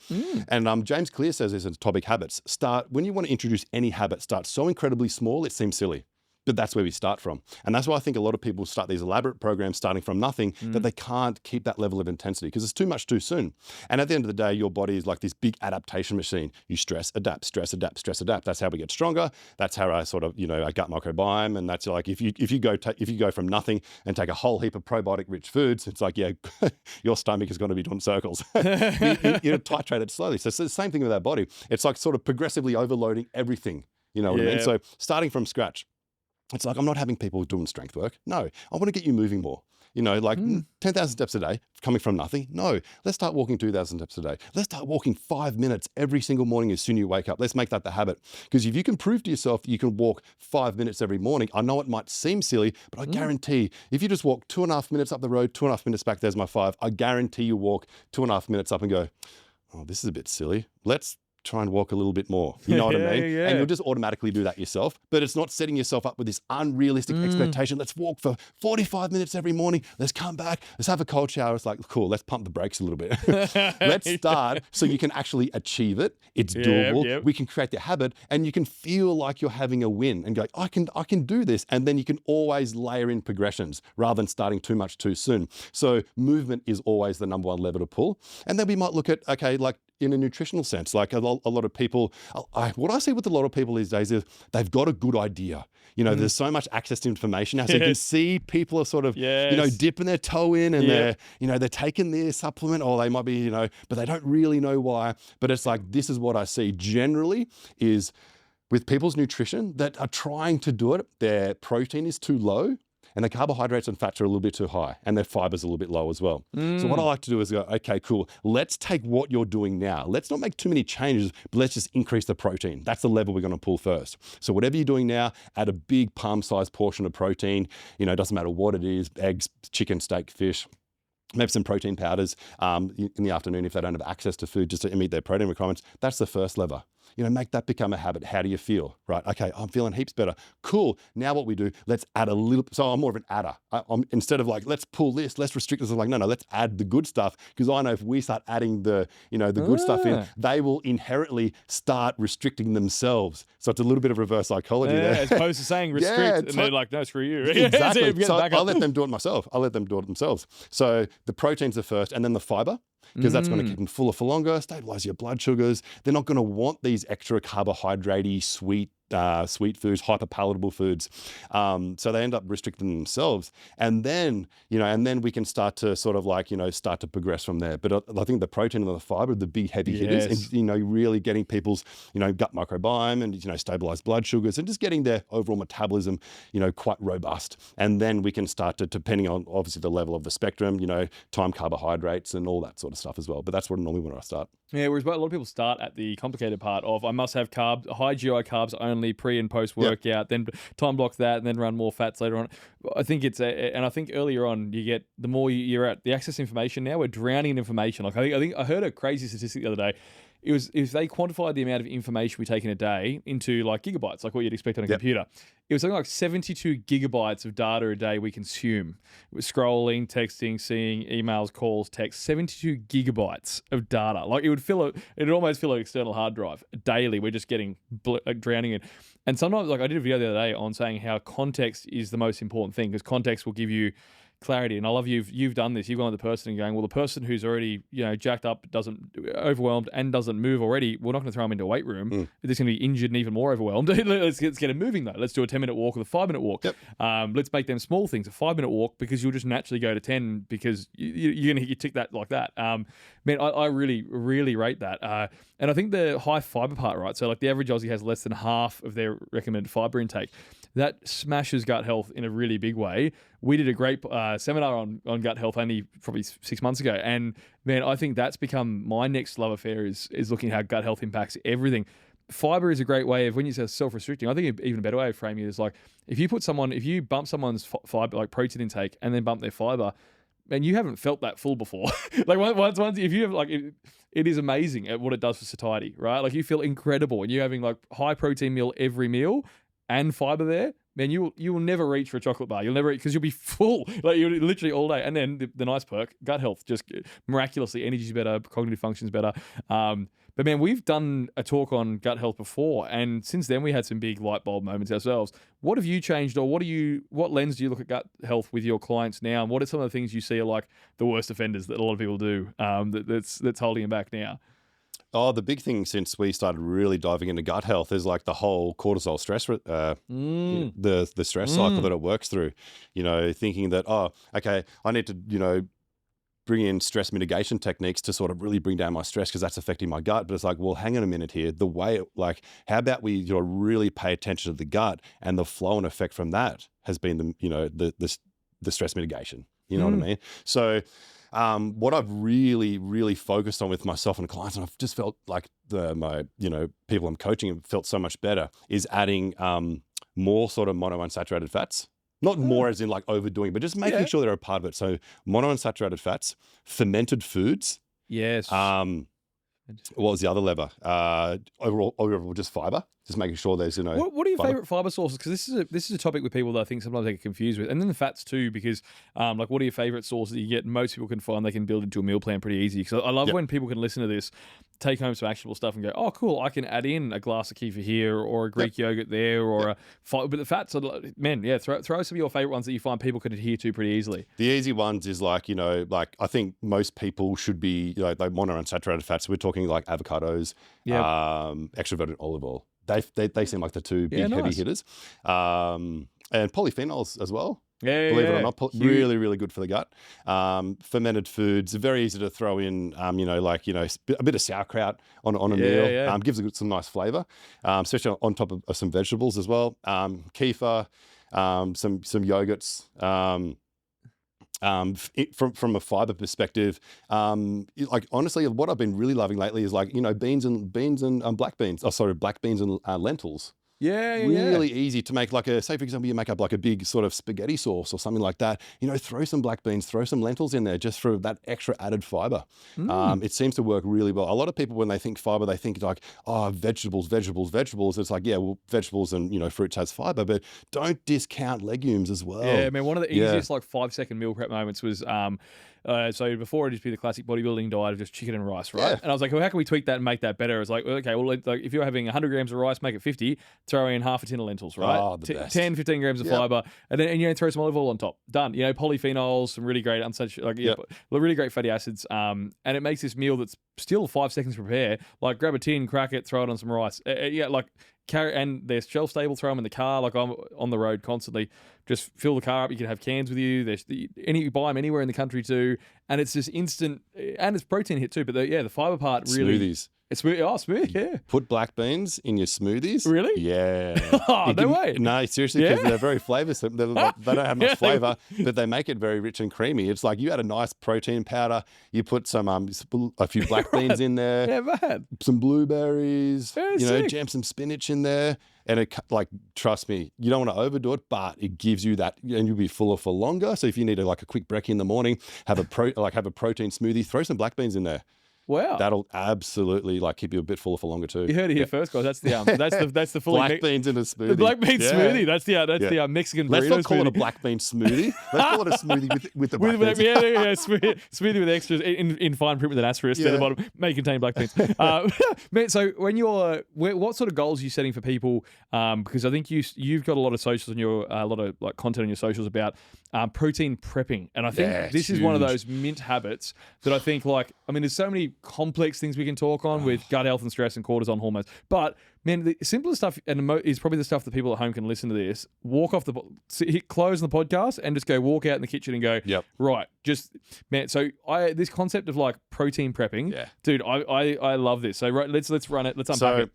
and James Clear says this in Atomic Habits, when you want to introduce any habit, start so incredibly small, it seems silly. But that's where we start from. And that's why I think a lot of people start these elaborate programs starting from nothing, that they can't keep that level of intensity because it's too much too soon. And at the end of the day, your body is like this big adaptation machine. You stress, adapt, stress, adapt, stress, adapt. That's how we get stronger. That's how I sort of, our gut microbiome. And that's like, if you go from nothing and take a whole heap of probiotic rich foods, it's like, yeah, your stomach is going to be doing circles. you titrate it slowly. So it's the same thing with our body. It's like sort of progressively overloading everything. You know what I mean? So starting from scratch. It's like, I'm not having people doing strength work. No, I want to get you moving more. 10,000 steps a day coming from nothing. No, let's start walking 2,000 steps a day. Let's start walking 5 minutes every single morning as soon as you wake up. Let's make that the habit. Because if you can prove to yourself you can walk 5 minutes every morning, I know it might seem silly, but I guarantee if you just walk 2.5 minutes up the road, 2.5 minutes back, there's my 5, I guarantee you walk 2.5 minutes up and go, oh, this is a bit silly. Let's try and walk a little bit more. You know what I mean? And you'll just automatically do that yourself. But it's not setting yourself up with this unrealistic expectation. Let's walk for 45 minutes every morning. Let's come back. Let's have a cold shower. It's like, cool, let's pump the brakes a little bit. Let's start so you can actually achieve it. It's doable. We can create the habit and you can feel like you're having a win and go, I can do this. And then you can always layer in progressions rather than starting too much too soon. So movement is always the number one lever to pull. And then we might look at, okay, like in a nutritional sense, like a lot of people, what I see with a lot of people these days is they've got a good idea. There's so much access to information now. So you can see people are sort of, dipping their toe in and they're taking their supplement or they might be, but they don't really know why. But it's like, this is what I see generally is with people's nutrition that are trying to do it, their protein is too low. And the carbohydrates and fats are a little bit too high and their fiber's a little bit low as well. So what I like to do is go, okay, cool. Let's take what you're doing now. Let's not make too many changes, but let's just increase the protein. That's the level we're going to pull first. So whatever you're doing now, add a big palm-sized portion of protein. It doesn't matter what it is, eggs, chicken, steak, fish. Maybe some protein powders in the afternoon if they don't have access to food just to meet their protein requirements. That's the first lever. Make that become a habit. How do you feel? Right? Okay, I'm feeling heaps better. Cool. Now what we do, let's add a little. So I'm more of an adder. Instead of like, let's pull this, let's restrict this. I'm like, no, let's add the good stuff. Because I know if we start adding the good stuff in, they will inherently start restricting themselves. So it's a little bit of reverse psychology there. As opposed to saying restrict, and they're like, no, screw you. Exactly. So I'll let them do it myself. I'll let them do it themselves. So the proteins are first, and then the fiber. Because that's going to keep them fuller for longer, stabilize your blood sugars. They're not going to want these extra carbohydrate-y, sweet foods, hyper-palatable foods. So they end up restricting themselves. And then, we can start to sort of like, start to progress from there. But I think the protein and the fiber are the big heavy hitters and, really getting people's, gut microbiome and, stabilize blood sugars and just getting their overall metabolism, quite robust. And then we can start to, depending on obviously the level of the spectrum, time carbohydrates and all that sort of stuff as well. But that's what normally when I start. Yeah, whereas a lot of people start at the complicated part of I must have carbs, high GI carbs only pre and post workout, then time block that, and then run more fats later on. I think and I think earlier on you get the more you're at the access to information now, we're drowning in information. Like I think I heard a crazy statistic the other day. It was if they quantified the amount of information we take in a day into like gigabytes, like what you'd expect on a computer. It was something like 72 gigabytes of data a day we consume. Scrolling, texting, seeing emails, calls, text, 72 gigabytes of data. Like it'd almost feel like an external hard drive daily. We're just getting drowning in. And sometimes, like I did a video the other day on saying how context is the most important thing because context will give you clarity. And I love you've done this. You've gone to the person and going, well, the person who's already, jacked up, overwhelmed and doesn't move already, we're not going to throw them into a weight room. They're just going to be injured and even more overwhelmed. let's get them moving though. Let's do a 10-minute walk or a 5-minute walk. Yep. Let's make them small things, a 5-minute walk, because you'll just naturally go to 10 because you're going to tick that like that. Man, I really, really rate that. And I think the high fiber part, right? So like the average Aussie has less than half of their recommended fiber intake. that smashes gut health in a really big way. We did a great seminar on gut health only probably 6 months ago. And man, I think that's become my next love affair is looking at how gut health impacts everything. Fiber is a great way of, when you say self-restricting, I think even a better way of framing it is like, if you bump someone's fiber, like protein intake, and then bump their fiber, and you haven't felt that full before. Like once, if you have like, it is amazing at what it does for satiety, right? Like you feel incredible, and you're having like high protein meal every meal and fiber there. Man, you will never reach for a chocolate bar. You'll never eat because you'll be full, like you're literally all day. And then the nice perk, gut health, just miraculously, energy's better, cognitive function's better. But man, we've done a talk on gut health before, and since then we had some big light bulb moments ourselves. What have you changed, or what lens do you look at gut health with your clients now? And what are some of the things you see are like the worst offenders that a lot of people do that's holding them back now? Oh, the big thing since we started really diving into gut health is like the whole cortisol stress, the stress cycle that it works through. You know, thinking that, oh, okay, I need to, bring in stress mitigation techniques to sort of really bring down my stress because that's affecting my gut. But it's like, well, hang on a minute here. The way, how about we really pay attention to the gut, and the flow and effect from that has been the stress mitigation. You know what I mean? So what I've really, really focused on with myself and clients, and I've just felt like my people I'm coaching have felt so much better, is adding more sort of monounsaturated fats. Not more as in like overdoing, but just making sure they're a part of it. So monounsaturated fats, fermented foods. Yes. What was the other lever? Overall, just fiber. Just making sure there's, What are your favorite fiber sources? Because this is a topic with people that I think sometimes they get confused with, and then the fats too. Because what are your favorite sources that you get? Most people can find they can build into a meal plan pretty easy. Because I love when people can listen to this, take home some actionable stuff, and go, oh, cool, I can add in a glass of kefir here, or a Greek yogurt there, or but the fats are, man, throw some of your favorite ones that you find people can adhere to pretty easily. The easy ones is I think most people should be like monounsaturated fats. We're talking like avocados, extra virgin olive oil. They seem like the two big heavy hitters, and polyphenols as well. Believe it or not, really, really good for the gut. Fermented foods are very easy to throw in. A bit of sauerkraut on a meal. Gives it some nice flavor, especially on top of some vegetables as well. Kefir, some yogurts. From a fiber perspective, honestly, what I've been really loving lately is beans and black beans. Oh, sorry, black beans and lentils. Really easy to make, say for example, you make up like a big sort of spaghetti sauce or something like that. Throw some black beans, throw some lentils in there just for that extra added fiber. It seems to work really well. A lot of people, when they think fiber, they think like, oh, vegetables. It's like, vegetables and, fruits has fiber, but don't discount legumes as well. Yeah, man, one of the easiest 5-second meal prep moments was, so before it used to be the classic bodybuilding diet of just chicken and rice, right? And I was like, well, how can we tweak that and make that better? It's like, okay, well, if you're having 100 grams of rice, make it 50, throw in half a tin of lentils, right? Oh, the best. 10, 15 grams of fiber, and then throw some olive oil on top. Done. Polyphenols, some really great unsaturated, really great fatty acids, and it makes this meal that's still 5 seconds to prepare. Like grab a tin, crack it, throw it on some rice. Carry, and they're shelf stable. Throw them in the car. Like I'm on the road constantly. Just fill the car up. You can have cans with you. You buy them anywhere in the country too, and it's just instant. And it's protein hit too. But the fiber part really. Smoothies. It's smooth. Oh, smooth. Yeah. Put black beans in your smoothies. Really? Yeah. Oh, no way. No, seriously, because they're very flavoursome. They don't have much flavour, but they make it very rich and creamy. It's like you add a nice protein powder. You put some a few black beans in there. Yeah, man. Some blueberries. Very sick. Jam some spinach in there. And trust me, you don't want to overdo it, but it gives you that, and you'll be fuller for longer. So if you need a quick brekkie in the morning, have a protein smoothie, throw some black beans in there. Wow, that'll absolutely keep you a bit fuller for longer too. You heard it here first, guys. That's the full black beans in a smoothie. The black bean smoothie. That's the Mexican burrito. Let's not call smoothie. it a black bean smoothie. Let's call it a smoothie with the black beans. Smoothie with extras in fine print with an asterisk at the bottom. May contain black beans. Man, so when what sort of goals are you setting for people? Because I think you've got a lot of socials on your a lot of content on your socials about protein prepping, and I think this is one of those mint habits that I think there's so many complex things we can talk on with gut health and stress and cortisol hormones, but man, the simplest stuff is probably the stuff that people at home can listen to this, hit close on the podcast and just go walk out in the kitchen and go, right, just man. So this concept of protein prepping, dude, I love this. So let's run it. Let's unpack it.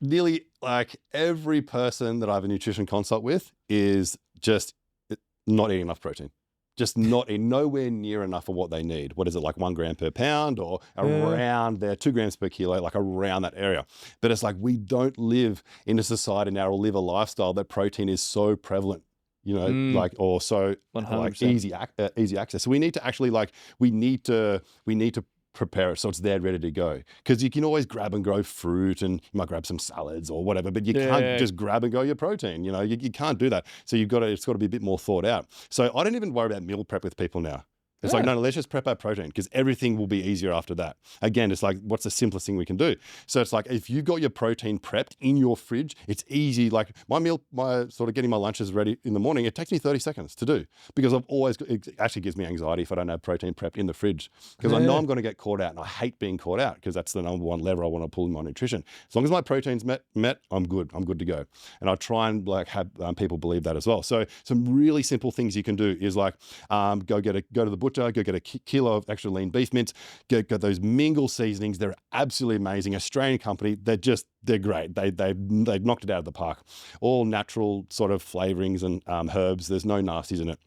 nearly like every person that I have a nutrition consult with is just not eating enough protein. Just not in nowhere near enough of what they need. What is it, like 1 gram per pound or around there, 2 grams per kilo, like around that area. But it's like we don't live in a society now or live a lifestyle that protein is so prevalent, like, or so 100%. like easy access. So we need to actually we need to prepare it so it's there ready to go, because you can always grab and go fruit and you might grab some salads or whatever, but you can't just grab and go your protein. You can't do that. So it's got to be a bit more thought out. So I don't even worry about meal prep with people now. It's like, no, let's just prep our protein, because everything will be easier after that. Again, it's like, what's the simplest thing we can do? So it's like, if you've got your protein prepped in your fridge, it's easy. Like my sort of getting my lunches ready in the morning, it takes me 30 seconds to do, because it actually gives me anxiety if I don't have protein prepped in the fridge, because I know I'm going to get caught out, and I hate being caught out, because that's the number one lever I want to pull in my nutrition. As long as my protein's met, I'm good to go. And I try and have people believe that as well. So some really simple things you can do is like, go to the butcher, go get a kilo of extra lean beef mince, get those Mingle seasonings. They're absolutely amazing. Australian company. They're great. They've knocked it out of the park. All natural sort of flavorings and herbs. There's no nasties in it.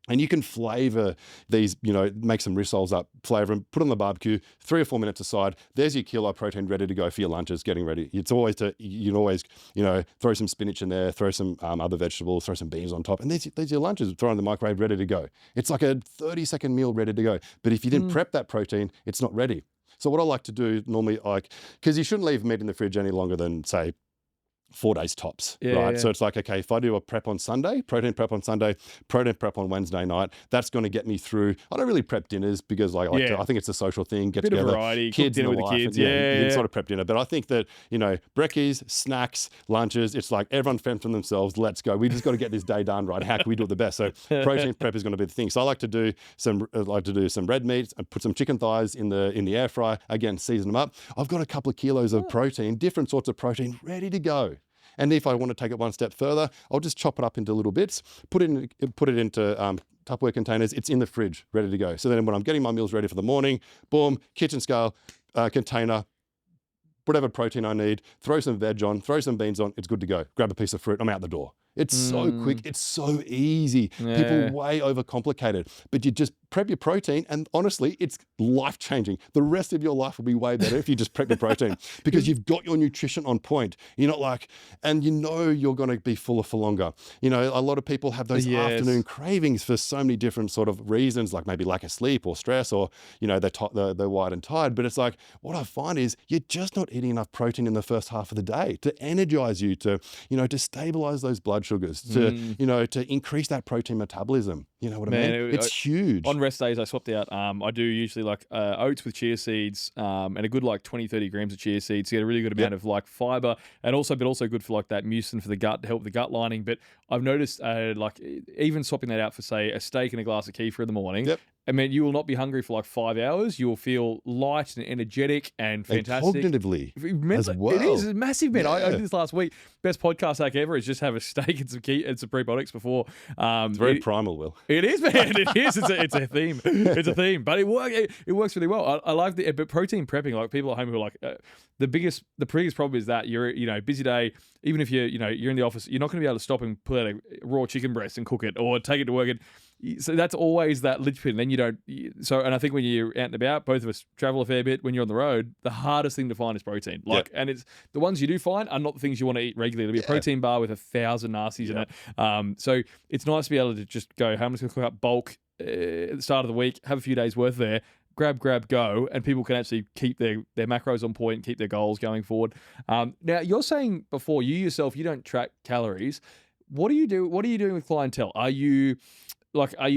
And you can flavor these, make some rissoles up, flavor them, put on the barbecue, 3 or 4 minutes aside. There's your kilo of protein ready to go for your lunches, getting ready. You can always, throw some spinach in there, throw some other vegetables, throw some beans on top. And there's your lunches, throw in the microwave, ready to go. It's like a 30-second meal ready to go. But if you didn't prep that protein, it's not ready. So what I like to do normally, because you shouldn't leave meat in the fridge any longer than, say, 4 days tops, right? Yeah. So it's like, okay, if I do a prep on Sunday, protein prep on Sunday, protein prep on Wednesday night, that's going to get me through. I don't really prep dinners, because I think it's a social thing, get together, variety, kids, dinner with the wife, kids. and, you can sort of prep dinner. But I think that, brekkies, snacks, lunches, it's like everyone fends for themselves. Let's go. We just got to get this day done right. How can we do it the best? So protein prep is going to be the thing. So I like to do some red meat and put some chicken thighs in the air fryer. Again, season them up. I've got a couple of kilos of protein, different sorts of protein, ready to go. And if I want to take it one step further, I'll just chop it up into little bits, put it into Tupperware containers. It's in the fridge, ready to go. So then when I'm getting my meals ready for the morning, boom, kitchen scale, container, whatever protein I need, throw some veg on, throw some beans on, it's good to go. Grab a piece of fruit, I'm out the door. It's so quick, it's so easy. Yeah. People way overcomplicate, but you just prep your protein, and honestly, it's life-changing. The rest of your life will be way better if you just prep your protein, because you've got your nutrition on point. You're not like, and you're going to be fuller for longer. A lot of people have those afternoon cravings for so many different sort of reasons, like maybe lack of sleep or stress, or, they're wired and tired. But it's like, what I find is you're just not eating enough protein in the first half of the day to energize you, to stabilize those blood sugars, to increase that protein metabolism. You know what I mean? It's huge. On rest days, I swapped out. I do usually like oats with chia seeds, and a good 20-30 grams of chia seeds to get a really good amount of fiber, and also good for that mucin for the gut, to help the gut lining. But I've noticed even swapping that out for, say, a steak and a glass of kefir in the morning. Yep. I mean, you will not be hungry for 5 hours. You will feel light and energetic and fantastic. And cognitively as well. It is. It's massive, man. Yeah. I did this last week. Best podcast hack ever is just have a steak and some Primabolics before. It's very primal, Will. It is, man. It is. It's a theme. It's a theme. But it works really well. I like but protein prepping, people at home who are the biggest problem is that you're, busy day. Even if you're in the office, you're not going to be able to stop and pull out a raw chicken breast and cook it, or take it to work. So that's always that linchpin. Then you don't. And I think when you're out and about, both of us travel a fair bit. When you're on the road, the hardest thing to find is protein. And it's the ones you do find are not the things you want to eat regularly. It'll be a protein bar with 1,000 nasties in it. So it's nice to be able to just go, how much going to cook up bulk at the start of the week, have a few days worth there. Grab, go, and people can actually keep their macros on point, keep their goals going forward. Now, you're saying before, you yourself, you don't track calories. What do you do? What are you doing with clientele? Are you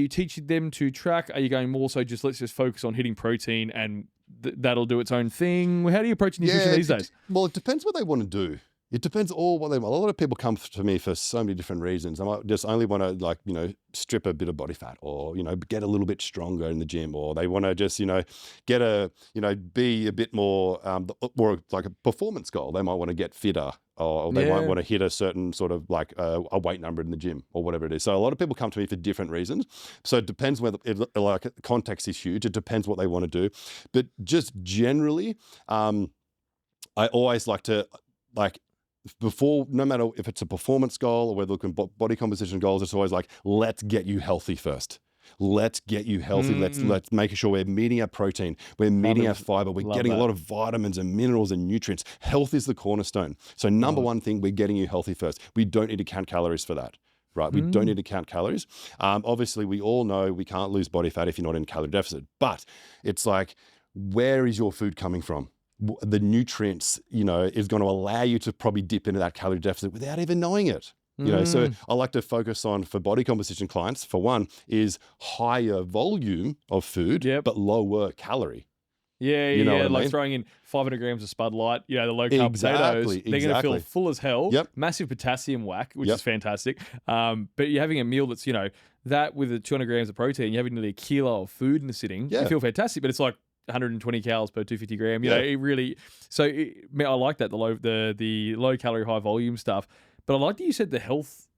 teaching them to track? Are you going more so let's just focus on hitting protein and that'll do its own thing? How do you approach nutrition these days? Well, it depends what they want to do. It depends what they want. A lot of people come to me for so many different reasons. I might just only want to strip a bit of body fat, or, get a little bit stronger in the gym, or they want to just, get be a bit more, or like a performance goal. They might want to get fitter, or they might want to hit a certain sort of a weight number in the gym, or whatever it is. So a lot of people come to me for different reasons. So it depends whether context is huge. It depends what they want to do. But just generally, I always like to like before, no matter if it's a performance goal or we're looking at body composition goals, it's always like, let's get you healthy first. Let's get you healthy. Let's make sure we're meeting our protein, we're meeting our fiber, we're getting a lot of vitamins and minerals and nutrients. Health is the cornerstone. So number one thing, we're getting you healthy first. We don't need to count calories for that. Right, we don't need to count calories. Obviously, we all know we can't lose body fat if you're not in calorie deficit. But it's like, where is your food coming from? The nutrients, is going to allow you to probably dip into that calorie deficit without even knowing it. So I like to focus on, for body composition clients, for one, is higher volume of food, but lower calorie. Yeah, like throwing in 500 grams of Spud Light, the low carb potatoes, they're going to feel full as hell. Massive potassium whack, which is fantastic. But you're having a meal that's, that with the 200 grams of protein, you're having nearly a kilo of food in the sitting. You feel fantastic, but it's like 120 calories per 250 gram. It really. So I like that, the low calorie, high volume stuff. But I like that you said the health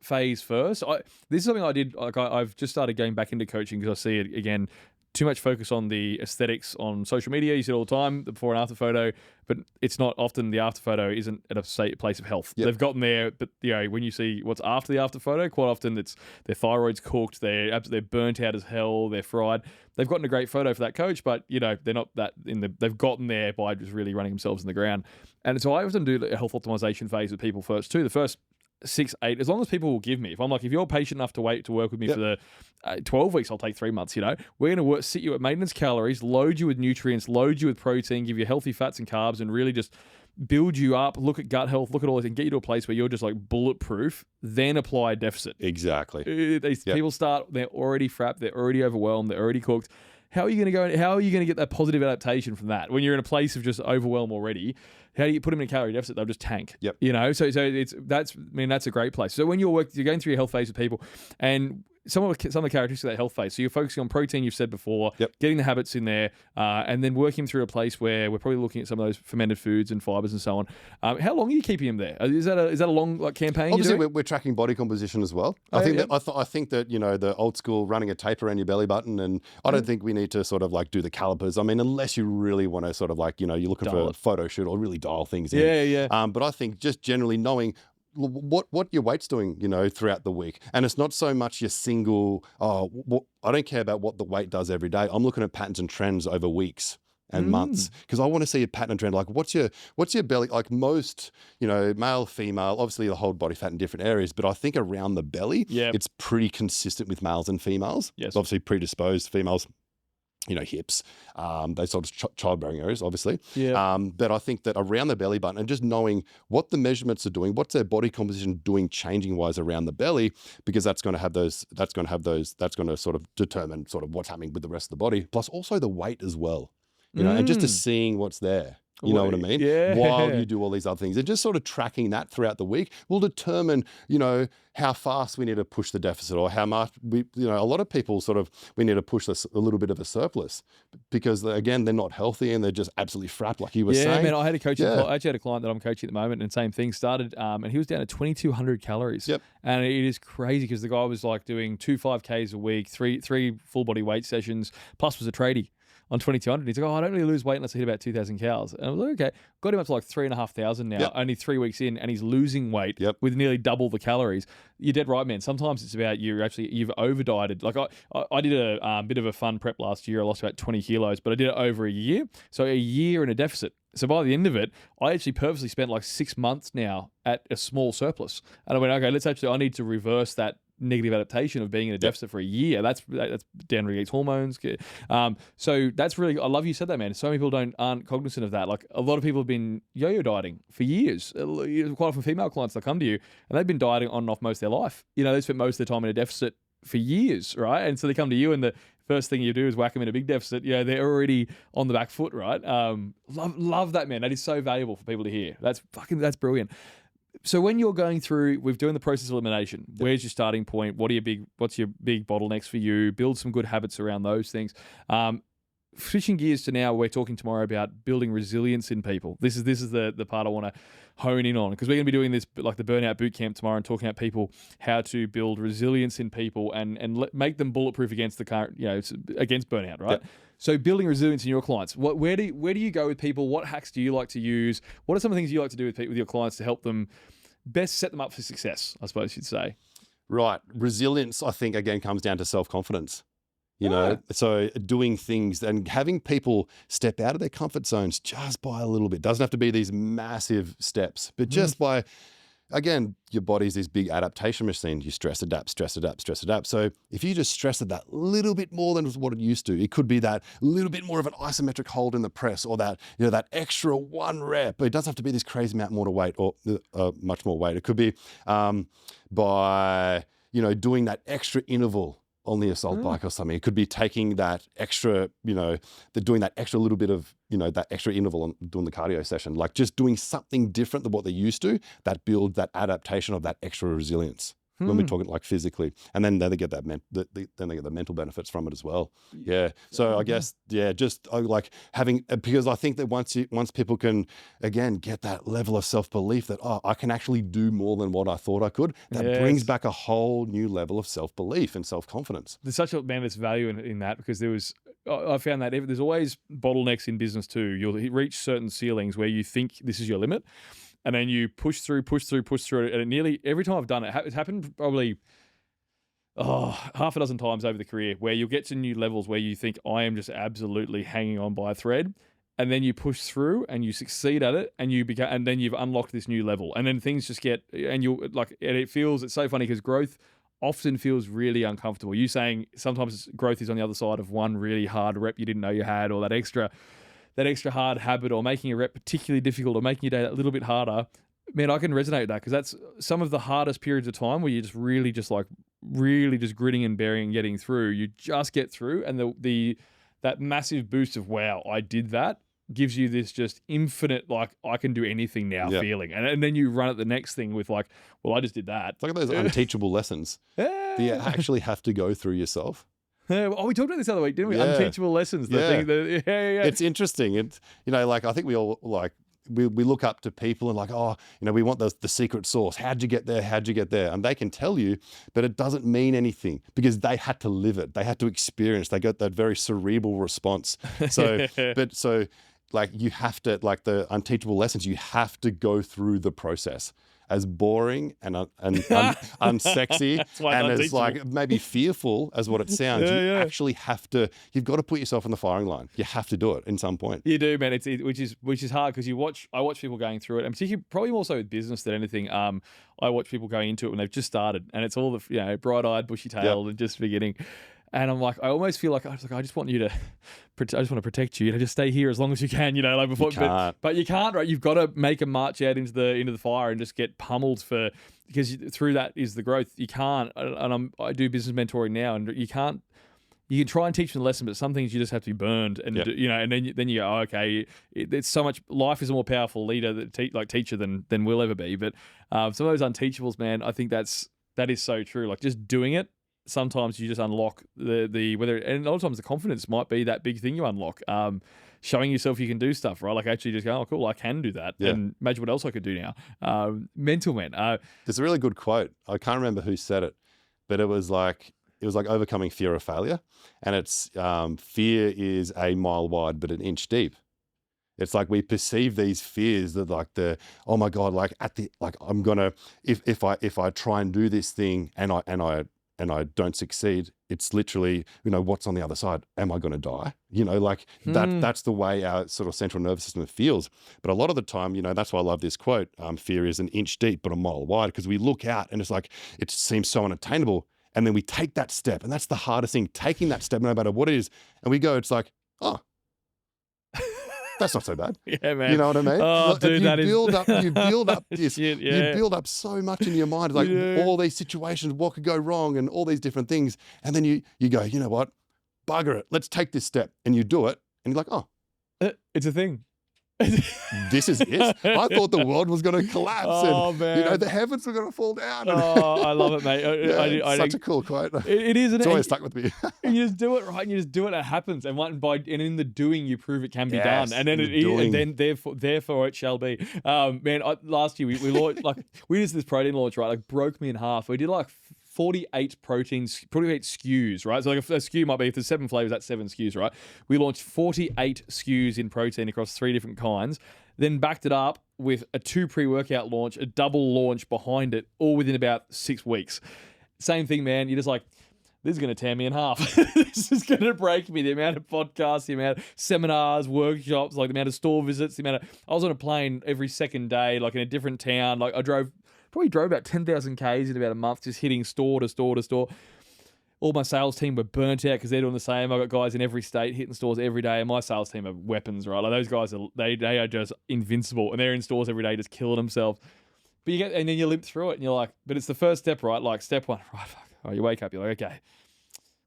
phase first. This is something I did. Like I've just started going back into coaching because I see it again. Too much focus on the aesthetics on social media. You see it all the time, the before and after photo, but it's not often the after photo isn't at a place of health. They've gotten there, but when you see what's after the after photo, quite often it's their thyroid's cooked, they're burnt out as hell, they're fried. They've gotten a great photo for that coach, but they're not that they've gotten there by just really running themselves in the ground. And so I often do a health optimization phase with people first too. The first 6, 8, as long as people will give me. If I'm like, if you're patient enough to wait to work with me for the 12 weeks, I'll take 3 months, We're going to sit you at maintenance calories, load you with nutrients, load you with protein, give you healthy fats and carbs, and really just build you up, look at gut health, look at all this, and get you to a place where you're just like bulletproof, then apply a deficit. Exactly. These people start, they're already frapped, they're already overwhelmed, they're already cooked. How are you going to get that positive adaptation from that? When you're in a place of just overwhelm already, how do you put them in a calorie deficit? They'll just tank. So that's a great place. So when you're going through your health phase with people, and some of the characteristics of that health phase. So you're focusing on protein, you've said before, getting the habits in there, and then working through a place where we're probably looking at some of those fermented foods and fibers and so on. How long are you keeping them there? Is that a long campaign? Obviously, we're tracking body composition as well. I think that the old school running a tape around your belly button, and I don't think we need to sort of like do the calipers. I mean, unless you really want to sort of like you're looking for a photo shoot or really dial things in. But I think just generally knowing what your weight's doing, throughout the week. And it's not so much your single, I don't care about what the weight does every day. I'm looking at patterns and trends over weeks and months, because I want to see a pattern and trend. Like what's your belly, like most, male, female, obviously the whole body fat in different areas, but I think around the belly, it's pretty consistent with males and females. Yes. Obviously predisposed females, hips, those sort of childbearing areas, obviously. But I think that around the belly button, and just knowing what the measurements are doing, what's their body composition doing changing wise around the belly, because that's going to sort of determine sort of what's happening with the rest of the body, plus also the weight as well, and just to seeing what's there. You know what I mean? While you do all these other things. And just sort of tracking that throughout the week will determine, how fast we need to push the deficit, or how much a lot of people we need to push this a little bit of a surplus, because again, they're not healthy and they're just absolutely frapped, like you were saying. Yeah, man, I actually had a client that I'm coaching at the moment, and same thing started, and he was down to 2,200 calories. And it is crazy because the guy was like doing 2 5Ks a week, three full body weight sessions, plus was a tradie on 2,200. He's like, I don't really lose weight unless I hit about 2,000 calories. And I was like, okay, got him up to like 3,500 now, only 3 weeks in, and he's losing weight with nearly double the calories. You're dead right, man. Sometimes it's about you've over dieted. Like I did a bit of a fun prep last year. I lost about 20 kilos, but I did it over a year. So a year in a deficit. So by the end of it, I actually purposely spent like 6 months now at a small surplus. And I went, okay, I need to reverse that negative adaptation of being in a deficit for a year. That's down-regulates hormones. So that's really, I love you said that, man. So many people aren't cognizant of that. Like a lot of people have been yo-yo dieting for years. Quite often female clients, they'll come to you and they've been dieting on and off most of their life. They spent most of their time in a deficit for years, right? And so they come to you, and the first thing you do is whack them in a big deficit. They're already on the back foot, right? Love that, man. That is so valuable for people to hear. That's brilliant. So when you're going through, we're doing the process of elimination. Where's your starting point? What's your big bottlenecks for you? Build some good habits around those things. switching gears to now, we're talking tomorrow about building resilience in people. This is the part I want to hone in on, because we're going to be doing this like the Burnout Bootcamp tomorrow and talking about people, how to build resilience in people and make them bulletproof against the current, against burnout, right? Yep. So building resilience in your clients. Where do you go with people? What hacks do you like to use? What are some of the things you like to do with your clients to help them best set them up for success, I suppose you'd say? Right. Resilience, I think, again, comes down to self-confidence. So doing things and having people step out of their comfort zones just by a little bit. Doesn't have to be these massive steps, but just by, again, your body's this big adaptation machine. You stress, adapt, stress, adapt, stress, adapt. So if you just stress it that little bit more than what it used to, it could be that little bit more of an isometric hold in the press, or that, that extra 1 rep. It doesn't have to be this crazy amount more to weight, or much more weight. It could be by, doing that extra interval on the assault bike or something. It could be taking that extra, doing that extra little bit of, that extra interval on doing the cardio session, like just doing something different than what they used to, that builds that adaptation of that extra resilience when we're talking like physically. And then they get that, then they get the mental benefits from it as well. Yeah. So I guess, just like having, because I think that once people can, again, get that level of self-belief that, I can actually do more than what I thought I could, that brings back a whole new level of self-belief and self-confidence. There's such a tremendous value in that, because I found that there's always bottlenecks in business too. You'll reach certain ceilings where you think this is your limit, and then you push through, and nearly every time I've done it, it's happened probably half a dozen times over the career, where you'll get to new levels where you think, I am just absolutely hanging on by a thread, and then you push through and you succeed at it, and and then you've unlocked this new level, and then things just get, and it's so funny because growth often feels really uncomfortable. You saying sometimes growth is on the other side of one really hard rep you didn't know you had, or that extra hard habit, or making a rep particularly difficult, or making your day that little bit harder. Man, I can resonate with that, because that's some of the hardest periods of time where you're just really just gritting and bearing and getting through. You just get through, and that massive boost of, wow, I did that, gives you this just infinite, like, I can do anything now feeling. And then you run at the next thing with like, well, I just did that. It's like those unteachable lessons that you actually have to go through yourself. We talked about this the other week, didn't we? Unteachable lessons. It's interesting. It's, like, I think we all like, we look up to people and like, we want the secret sauce. How'd you get there? And they can tell you, but it doesn't mean anything, because they had to live it. They had to experience. They got that very cerebral response. So, like, you have to, like, the unteachable lessons, you have to go through the process. As boring and unsexy and as like maybe fearful as what it sounds, you actually have to. You've got to put yourself on the firing line. You have to do it in some point. You do, man. Which is hard, because I watch people going through it, and particularly probably more so with business than anything. I watch people going into it when they've just started, and it's all the bright-eyed, bushy-tailed, and just beginning. And I'm like, I almost feel like I just want to protect you. Just stay here as long as you can, like before. But you can't, right? You've got to make a march out into the fire and just get pummeled because through that is the growth. You can't, and I do business mentoring now, and you can't. You can try and teach them the lesson, but some things you just have to be burned, and and then you go, okay, it's so much. Life is a more powerful leader, teacher than we'll ever be. But some of those unteachables, man, I think that is so true. Like, just doing it. Sometimes you just unlock whether, and a lot of times the confidence might be that big thing you unlock. Showing yourself you can do stuff, right? Like, actually just go, oh, cool, I can do that. Yeah. And imagine what else I could do now. Mental, man. There's a really good quote. I can't remember who said it, but it was like overcoming fear of failure. And it's fear is a mile wide, but an inch deep. It's like we perceive these fears that, like, oh my God, like I'm gonna, if I try and do this thing and I don't succeed, it's literally, what's on the other side? Am I going to die? That's the way our sort of central nervous system feels. But a lot of the time, that's why I love this quote, fear is an inch deep, but a mile wide, because we look out and it's like, it seems so unattainable. And then we take that step, and that's the hardest thing, taking that step, no matter what it is. And we go, it's like, oh, that's not so bad. Yeah, man. You know what I mean? Oh, dude, you build up this, shit, you build up so much in your mind, like all these situations, what could go wrong, and all these different things. And then you go, you know what? Bugger it. Let's take this step. And you do it. And you're like, oh. It's a thing. This is it. I thought the world was going to collapse Oh, and, man. the heavens were going to fall down. And Oh, I love it, mate. it's I such think a cool quote. it is, isn't It's it? always stuck with me. And you just do it, right? And you just do it, and it happens. And in the doing, you prove it can be done. Yes, And then in the doing. therefore it shall be. Man, last year we launched we did this protein launch, right? Like broke me in half. We did 48 SKUs, right? So a SKU might be, if there's 7 flavors, that's 7 SKUs, right? We launched 48 SKUs in protein across 3 different kinds, then backed it up with a 2 pre-workout launch, a double launch behind it, all within about 6 weeks. Same thing, man. You're just like, this is going to tear me in half. This is going to break me. The amount of podcasts, the amount of seminars, workshops, the amount of store visits, I was on a plane every second day, in a different town. I probably drove about 10,000 Ks in about a month, just hitting store to store to store. All my sales team were burnt out because they're doing the same. I've got guys in every state hitting stores every day, and my sales team are weapons, right? Those guys they are just invincible, and they're in stores every day just killing themselves. But and then you limp through it, and you're like, but it's the first step, right? Step 1, right? Fuck. Oh, you wake up, you're like, okay.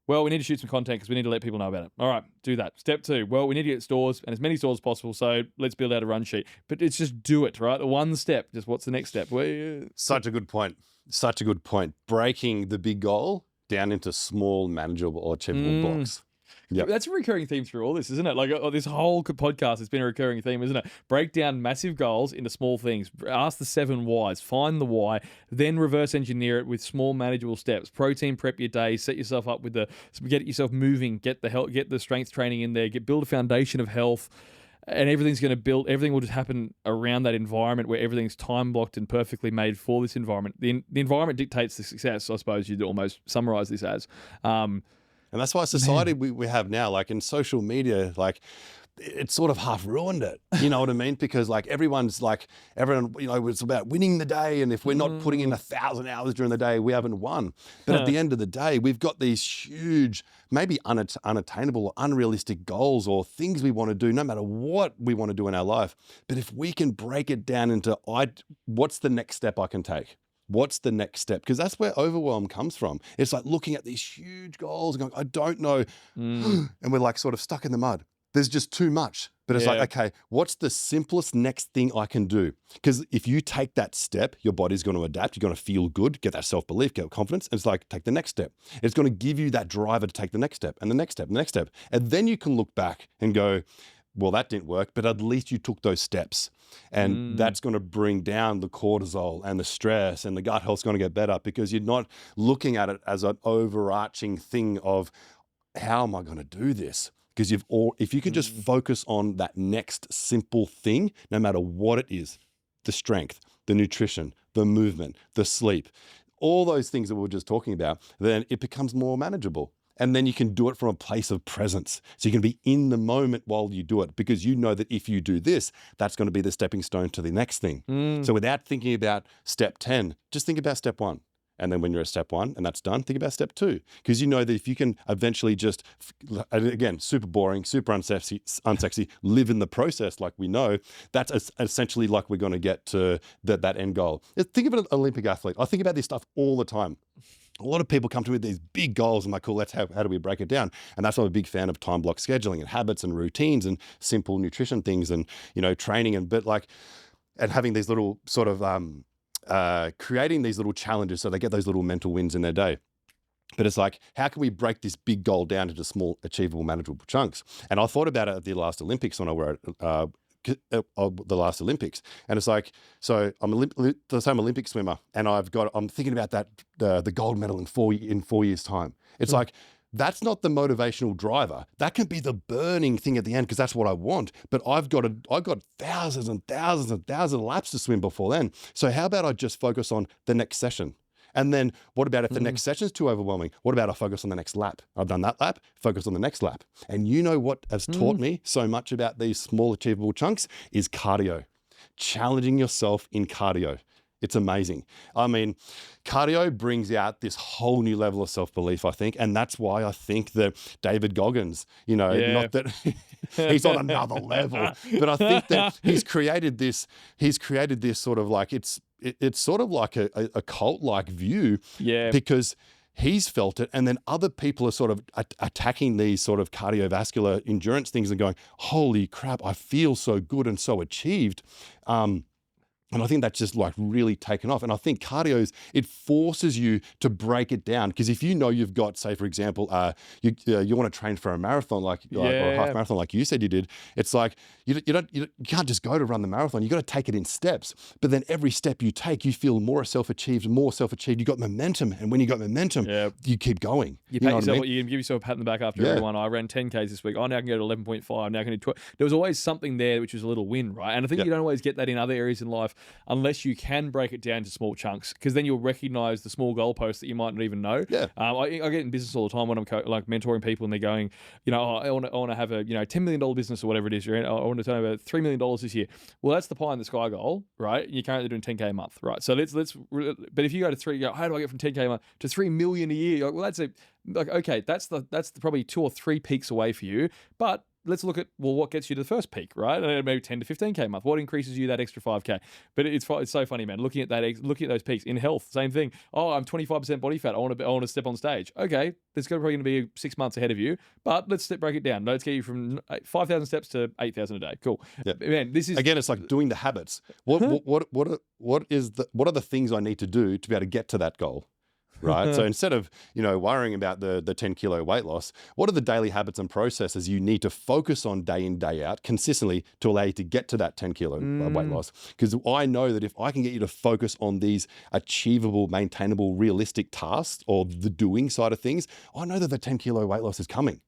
Well, we need to shoot some content because we need to let people know about it. All right, do that. Step 2, well, we need to get stores and as many stores as possible, so let's build out a run sheet. But it's just do it, right? The one step, just what's the next step? Such a good point. Such a good point. Breaking the big goal down into small, manageable or achievable blocks. Yep. That's a recurring theme through all this, isn't it? This whole podcast has been a recurring theme, isn't it? Break down massive goals into small things. Ask the 7 whys. Find the why. Then reverse engineer it with small, manageable steps. Protein prep your day. Set yourself up with get yourself moving. Get the strength training in there. Build a foundation of health. And everything will just happen around that environment where everything's time blocked and perfectly made for this environment. The environment dictates the success, I suppose you'd almost summarize this as. And that's why society we have now, in social media, it's sort of half ruined it. You know what I mean? Because everyone, it's about winning the day. And if we're not putting in 1,000 hours during the day, we haven't won. But at the end of the day, we've got these huge, maybe unattainable or unrealistic goals or things we want to do, no matter what we want to do in our life. But if we can break it down into, what's the next step I can take? What's the next step? Because that's where overwhelm comes from. It's looking at these huge goals and going, I don't know. And we're sort of stuck in the mud. There's just too much. But it's okay, what's the simplest next thing I can do? Because if you take that step, your body's going to adapt. You're going to feel good, get that self-belief, get confidence. And it's take the next step. It's going to give you that driver to take the next step and the next step and the next step. And then you can look back and go, well, that didn't work, but at least you took those steps. And that's going to bring down the cortisol and the stress, and the gut health's going to get better because you're not looking at it as an overarching thing of how am I going to do this? Because if you can just focus on that next simple thing, no matter what it is, the strength, the nutrition, the movement, the sleep, all those things that we were just talking about, then it becomes more manageable. And then you can do it from a place of presence. So you can be in the moment while you do it because you know that if you do this, that's going to be the stepping stone to the next thing. So without thinking about step 10, just think about step 1. And then when you're at step 1 and that's done, think about step 2. Because you know that if you can eventually just, again, super boring, super unsexy, live in the process like we know, that's essentially we're going to get to that end goal. Think of an Olympic athlete. I think about this stuff all the time. A lot of people come to me with these big goals and cool, how do we break it down? And that's why I'm a big fan of time block scheduling and habits and routines and simple nutrition things and, training and having these little sort of, creating these little challenges so they get those little mental wins in their day. But it's how can we break this big goal down into small, achievable, manageable chunks? And I thought about it at the last Olympics when I were at the last Olympics. And it's so I'm the same Olympic swimmer and I'm thinking about that, the gold medal in 4 years time. It's that's not the motivational driver. That can be the burning thing at the end because that's what I want. But I've got thousands and thousands and thousands of laps to swim before then. So how about I just focus on the next session? And then what about if the next session is too overwhelming? What about I focus on the next lap? I've done that lap, focus on the next lap. And you know what has taught me so much about these small achievable chunks is cardio. Challenging yourself in cardio. It's amazing. I mean, cardio brings out this whole new level of self-belief, I think. And that's why I think that David Goggins, not that he's on another level, but I think that he's created this sort of it's sort of like a cult-like view because he's felt it. And then other people are sort of attacking these sort of cardiovascular endurance things and going, holy crap, I feel so good and so achieved. And I think that's just like really taken off. And I think cardio's, it forces you to break it down. Because if you know you've got, say, for example, you want to train for a marathon or a half marathon like you said you did, it's like you can't just go to run the marathon. You got to take it in steps. But then every step you take, you feel more self-achieved. You got momentum. And when you got momentum, you keep going. You pat yourself, you can give yourself a pat on the back after everyone. I ran 10Ks this week. Oh, now I can go to 11.5. Now I can do 12. There was always something there which was a little win, right? And I think you don't always get that in other areas in life unless you can break it down to small chunks, because then you'll recognize the small goalposts that you might not even know. I get in business all the time when I'm mentoring people and they're going, I want to have a $10 million business or whatever it is. I want to turn over $3 million this year. Well, that's the pie in the sky goal, right? You're currently doing 10K a month, right? So let's. But if you go to 3, how do I get from 10K a month to 3 million a year? Well, that's okay. That's probably 2 or 3 peaks away for you, but let's look at, what gets you to the first peak, right? Maybe 10 to 15K a month. What increases you that extra 5K? But it's so funny, man. Looking at those peaks in health, same thing. Oh, I'm 25% body fat. I want to step on stage. Okay, there's probably going to be 6 months ahead of you, but let's break it down. Let's get you from 5,000 steps to 8,000 a day. Cool. Man, this is, again, it's like doing the habits. What are the things I need to do to be able to get to that goal? Right. So instead of, worrying about the 10 kilo weight loss, what are the daily habits and processes you need to focus on day in, day out consistently to allow you to get to that 10 kilo weight loss? Because I know that if I can get you to focus on these achievable, maintainable, realistic tasks, or the doing side of things, I know that the 10 kilo weight loss is coming.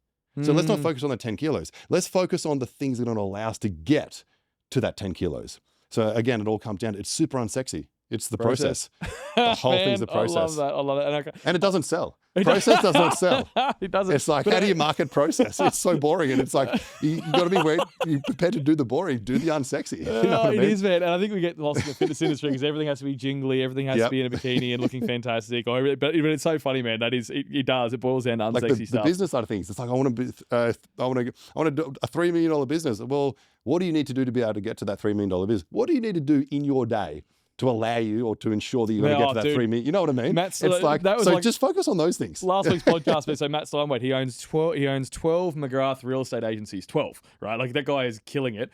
So let's not focus on the 10 kilos. Let's focus on the things that are going to allow us to get to that 10 kilos. So again, it all comes down to, it's super unsexy. It's the process. The whole thing's the process. I love that. And it doesn't sell. Process does not sell. It doesn't. It's like, how do you market process? It's so boring. And it's like, you got to be you're prepared to do the boring, do the unsexy. You know what I mean? It is, man. And I think we get lost in the fitness industry because everything has to be jingly. Everything has to be in a bikini and looking fantastic. But it's so funny, man. That is, it does. It boils down to unsexy stuff. The business side of things. It's like, I want to do a $3 million business. Well, what do you need to do to be able to get to that $3 million business? What do you need to do in your day to allow you, or to ensure that you're going to get to that 3 million? You know what I mean? It's like, just focus on those things. Last week's podcast, so Matt Steinway, he owns 12 McGrath real estate agencies, 12, right? Like, that guy is killing it.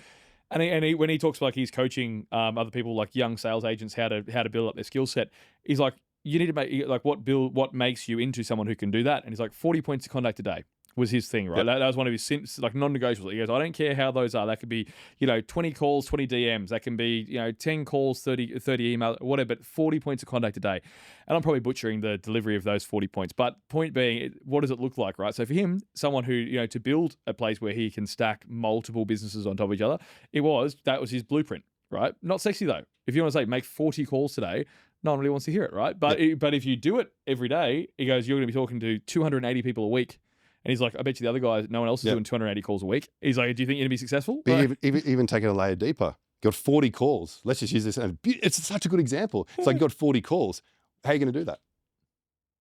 And when he talks like he's coaching other people, like young sales agents, how to build up their skill set, he's like, you need to make, like, what makes you into someone who can do that? And he's like, 40 points of contact a day was his thing, right? That was one of his non-negotiables. He goes, I don't care how those are. That could be, 20 calls, 20 DMs. That can be, 10 calls, 30 emails, whatever, but 40 points of contact a day. And I'm probably butchering the delivery of those 40 points. But point being, what does it look like, right? So for him, someone who, to build a place where he can stack multiple businesses on top of each other, that was his blueprint, right? Not sexy though. If you want to say make 40 calls today, no one really wants to hear it, right? But but if you do it every day, he goes, you're going to be talking to 280 people a week. And he's like, I bet you the other guys, no one else is doing 280 calls a week. He's like, do you think you're going to be successful? Even take it a layer deeper. Got 40 calls. Let's just use this. It's such a good example. It's like, you got 40 calls. How are you going to do that?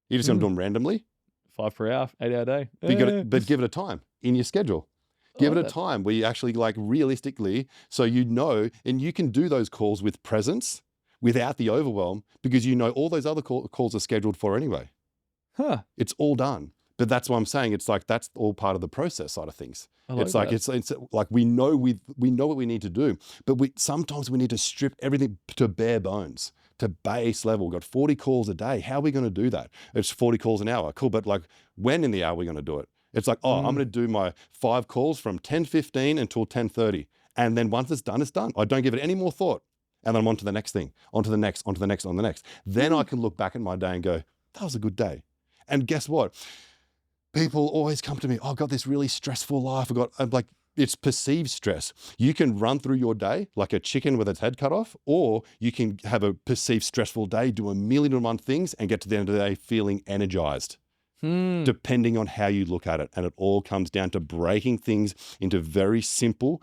You're just going to do them randomly? 5 per hour, 8 hour day. But give it a time in your schedule. Give it a time where you actually, like, realistically, so and you can do those calls with presence without the overwhelm, because all those other calls are scheduled for anyway. It's all done. But that's what I'm saying. It's like, that's all part of the process side of things. It's like we know what we need to do, but sometimes we need to strip everything to bare bones, to base level. We've got 40 calls a day. How are we going to do that? It's 40 calls an hour. Cool. But like, when in the hour are we going to do it? It's like, I'm going to do my 5 calls from 10:15 until 10:30. And then once it's done, it's done. I don't give it any more thought. And then I'm on to the next thing, on to the next, on to the next, on the next. Then I can look back at my day and go, that was a good day. And guess what? People always come to me, I've got this really stressful life. I'm like, it's perceived stress. You can run through your day like a chicken with its head cut off, or you can have a perceived stressful day, do 1,000,001 things, and get to the end of the day feeling energized, depending on how you look at it. And it all comes down to breaking things into very simple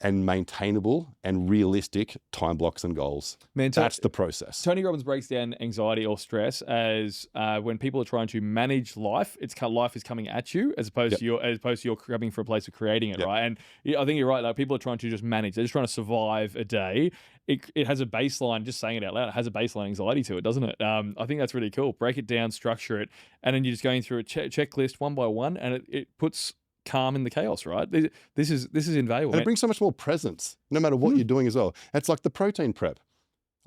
and maintainable and realistic time blocks and goals. Man, That's the process. Tony Robbins breaks down anxiety or stress as when people are trying to manage life, it's life is coming at you as opposed to you're coming from a place of creating it, right? And I think you're right. Like, people are trying to just manage. They're just trying to survive a day. It has a baseline. Just saying it out loud, it has a baseline anxiety to it, doesn't it? I think that's really cool. Break it down, structure it, and then you're just going through a checklist one by one, and it puts calm in the chaos, right? This is invaluable. And it brings so much more presence, no matter what you're doing as well. It's like the protein prep.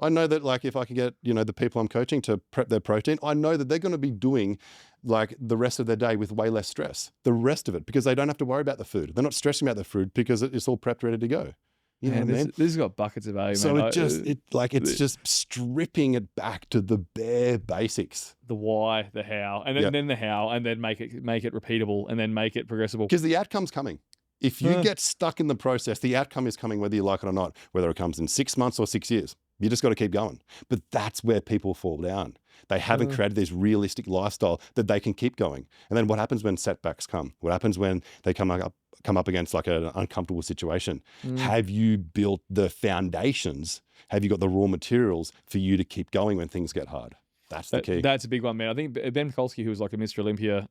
I know that, like, if I can get, the people I'm coaching to prep their protein, I know that they're going to be doing like the rest of their day with way less stress, the rest of it, because they don't have to worry about the food. They're not stressing about the food because it's all prepped, ready to go. You know what I mean? This has got buckets of value, so man. It's just stripping it back to the bare basics. The why, the how, and then the how, and then make it repeatable, and then make it progressible. Because the outcome's coming. If you get stuck in the process, the outcome is coming whether you like it or not, whether it comes in 6 months or 6 years. You just got to keep going. But that's where people fall down. They haven't created this realistic lifestyle that they can keep going. And then what happens when setbacks come? What happens when they come up against like an uncomfortable situation? Have you built the foundations? Have you got the raw materials for you to keep going when things get hard? That's the key. That's a big one, man. I think Ben Mikulski, who was like a Mr. Olympia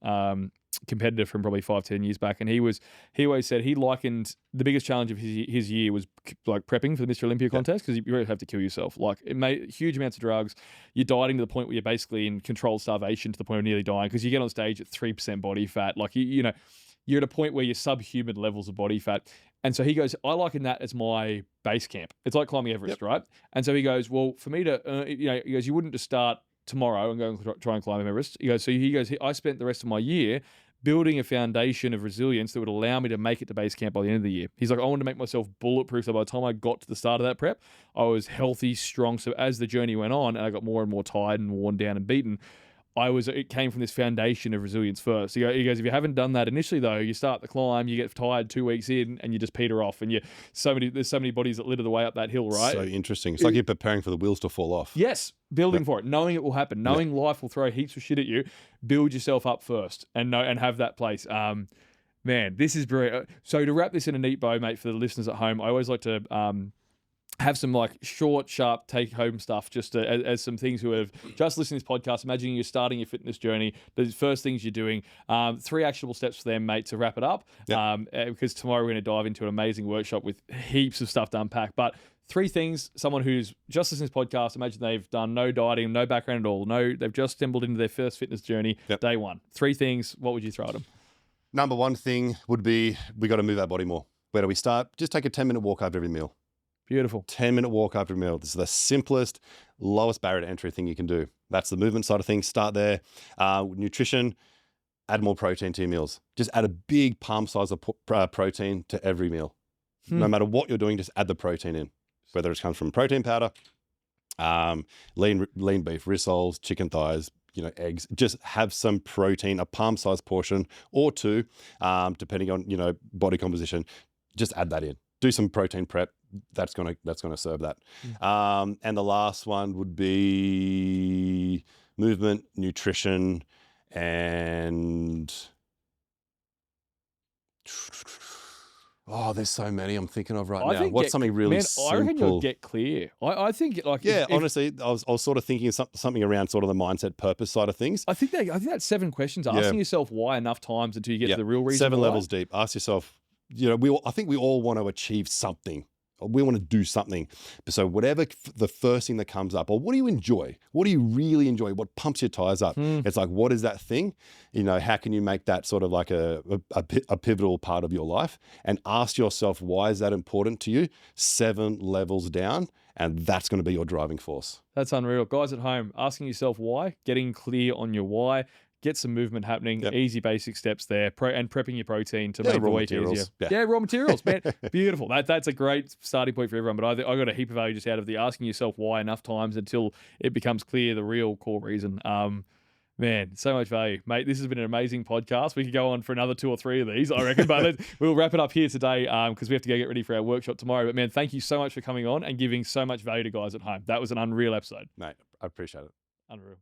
competitor from probably 5-10 years back, and he always said he likened the biggest challenge of his year was like prepping for the Mr. Olympia contest, because you really have to kill yourself. Like, it made huge amounts of drugs. You're dieting to the point where you're basically in controlled starvation to the point of nearly dying, because you get on stage at 3% body fat. Like, you're at a point where you're subhuman levels of body fat. And so he goes, I liken that as my base camp. It's like climbing Everest, right? And so he goes, well, for me to, he goes, you wouldn't just start tomorrow and go and try and climb Everest. He goes, I spent the rest of my year building a foundation of resilience that would allow me to make it to base camp by the end of the year. He's like, I wanted to make myself bulletproof, so by the time I got to the start of that prep, I was healthy, strong. So as the journey went on and I got more and more tired and worn down and beaten, it came from this foundation of resilience first. He goes, if you haven't done that initially, though, you start the climb, you get tired 2 weeks in, and you just peter off. And there's so many bodies that litter the way up that hill, right? So interesting. It's like you're preparing for the wheels to fall off. Yes, building for it, knowing it will happen, knowing life will throw heaps of shit at you. Build yourself up first, and have that place. Man, this is brilliant. So to wrap this in a neat bow, mate, for the listeners at home, I always like to have some like short, sharp take-home stuff, just as some things who have just listened to this podcast, imagining you're starting your fitness journey, the first things you're doing, 3 actionable steps for them, mate, to wrap it up. Because tomorrow we're going to dive into an amazing workshop with heaps of stuff to unpack. But 3 things, someone who's just listened to this podcast, imagine they've done no dieting, no background at all, they've just stumbled into their first fitness journey, day one. 3 things, what would you throw at them? Number one thing would be, we got to move our body more. Where do we start? Just take a 10-minute walk after every meal. Beautiful. 10-minute walk after a meal. This is the simplest, lowest barrier to entry thing you can do. That's the movement side of things. Start there. Nutrition, add more protein to your meals. Just add a big palm size of protein to every meal. No matter what you're doing, just add the protein in. Whether it comes from protein powder, lean beef, rissoles, chicken thighs, eggs. Just have some protein, a palm size portion or 2, depending on, body composition. Just add that in. Do some protein prep. That's gonna serve that. And the last one would be movement, nutrition, and there's so many I'm thinking of right now. What's something really simple? I reckon you'll get clear. I think honestly, I was sort of thinking something around sort of the mindset purpose side of things. I think that's 7 questions. Asking yourself why enough times until you get to the real reason. 7 why. levels deep. Ask yourself. I think we all want to achieve something. We want to do something. So whatever the first thing that comes up, or what do you enjoy? What do you really enjoy? What pumps your tires up? It's like, what is that thing? How can you make that sort of like a pivotal part of your life? And ask yourself, why is that important to you? 7 levels down, and that's going to be your driving force. That's unreal. Guys at home, asking yourself why, getting clear on your why. Get some movement happening, easy basic steps there, and prepping your protein to make the week easier. Raw materials, man. Beautiful. That's a great starting point for everyone. But I got a heap of value just out of the asking yourself why enough times until it becomes clear the real core reason. Man, so much value. Mate, this has been an amazing podcast. We could go on for another 2 or 3 of these, I reckon. But we'll wrap it up here today because we have to go get ready for our workshop tomorrow. But man, thank you so much for coming on and giving so much value to guys at home. That was an unreal episode. Mate, I appreciate it. Unreal.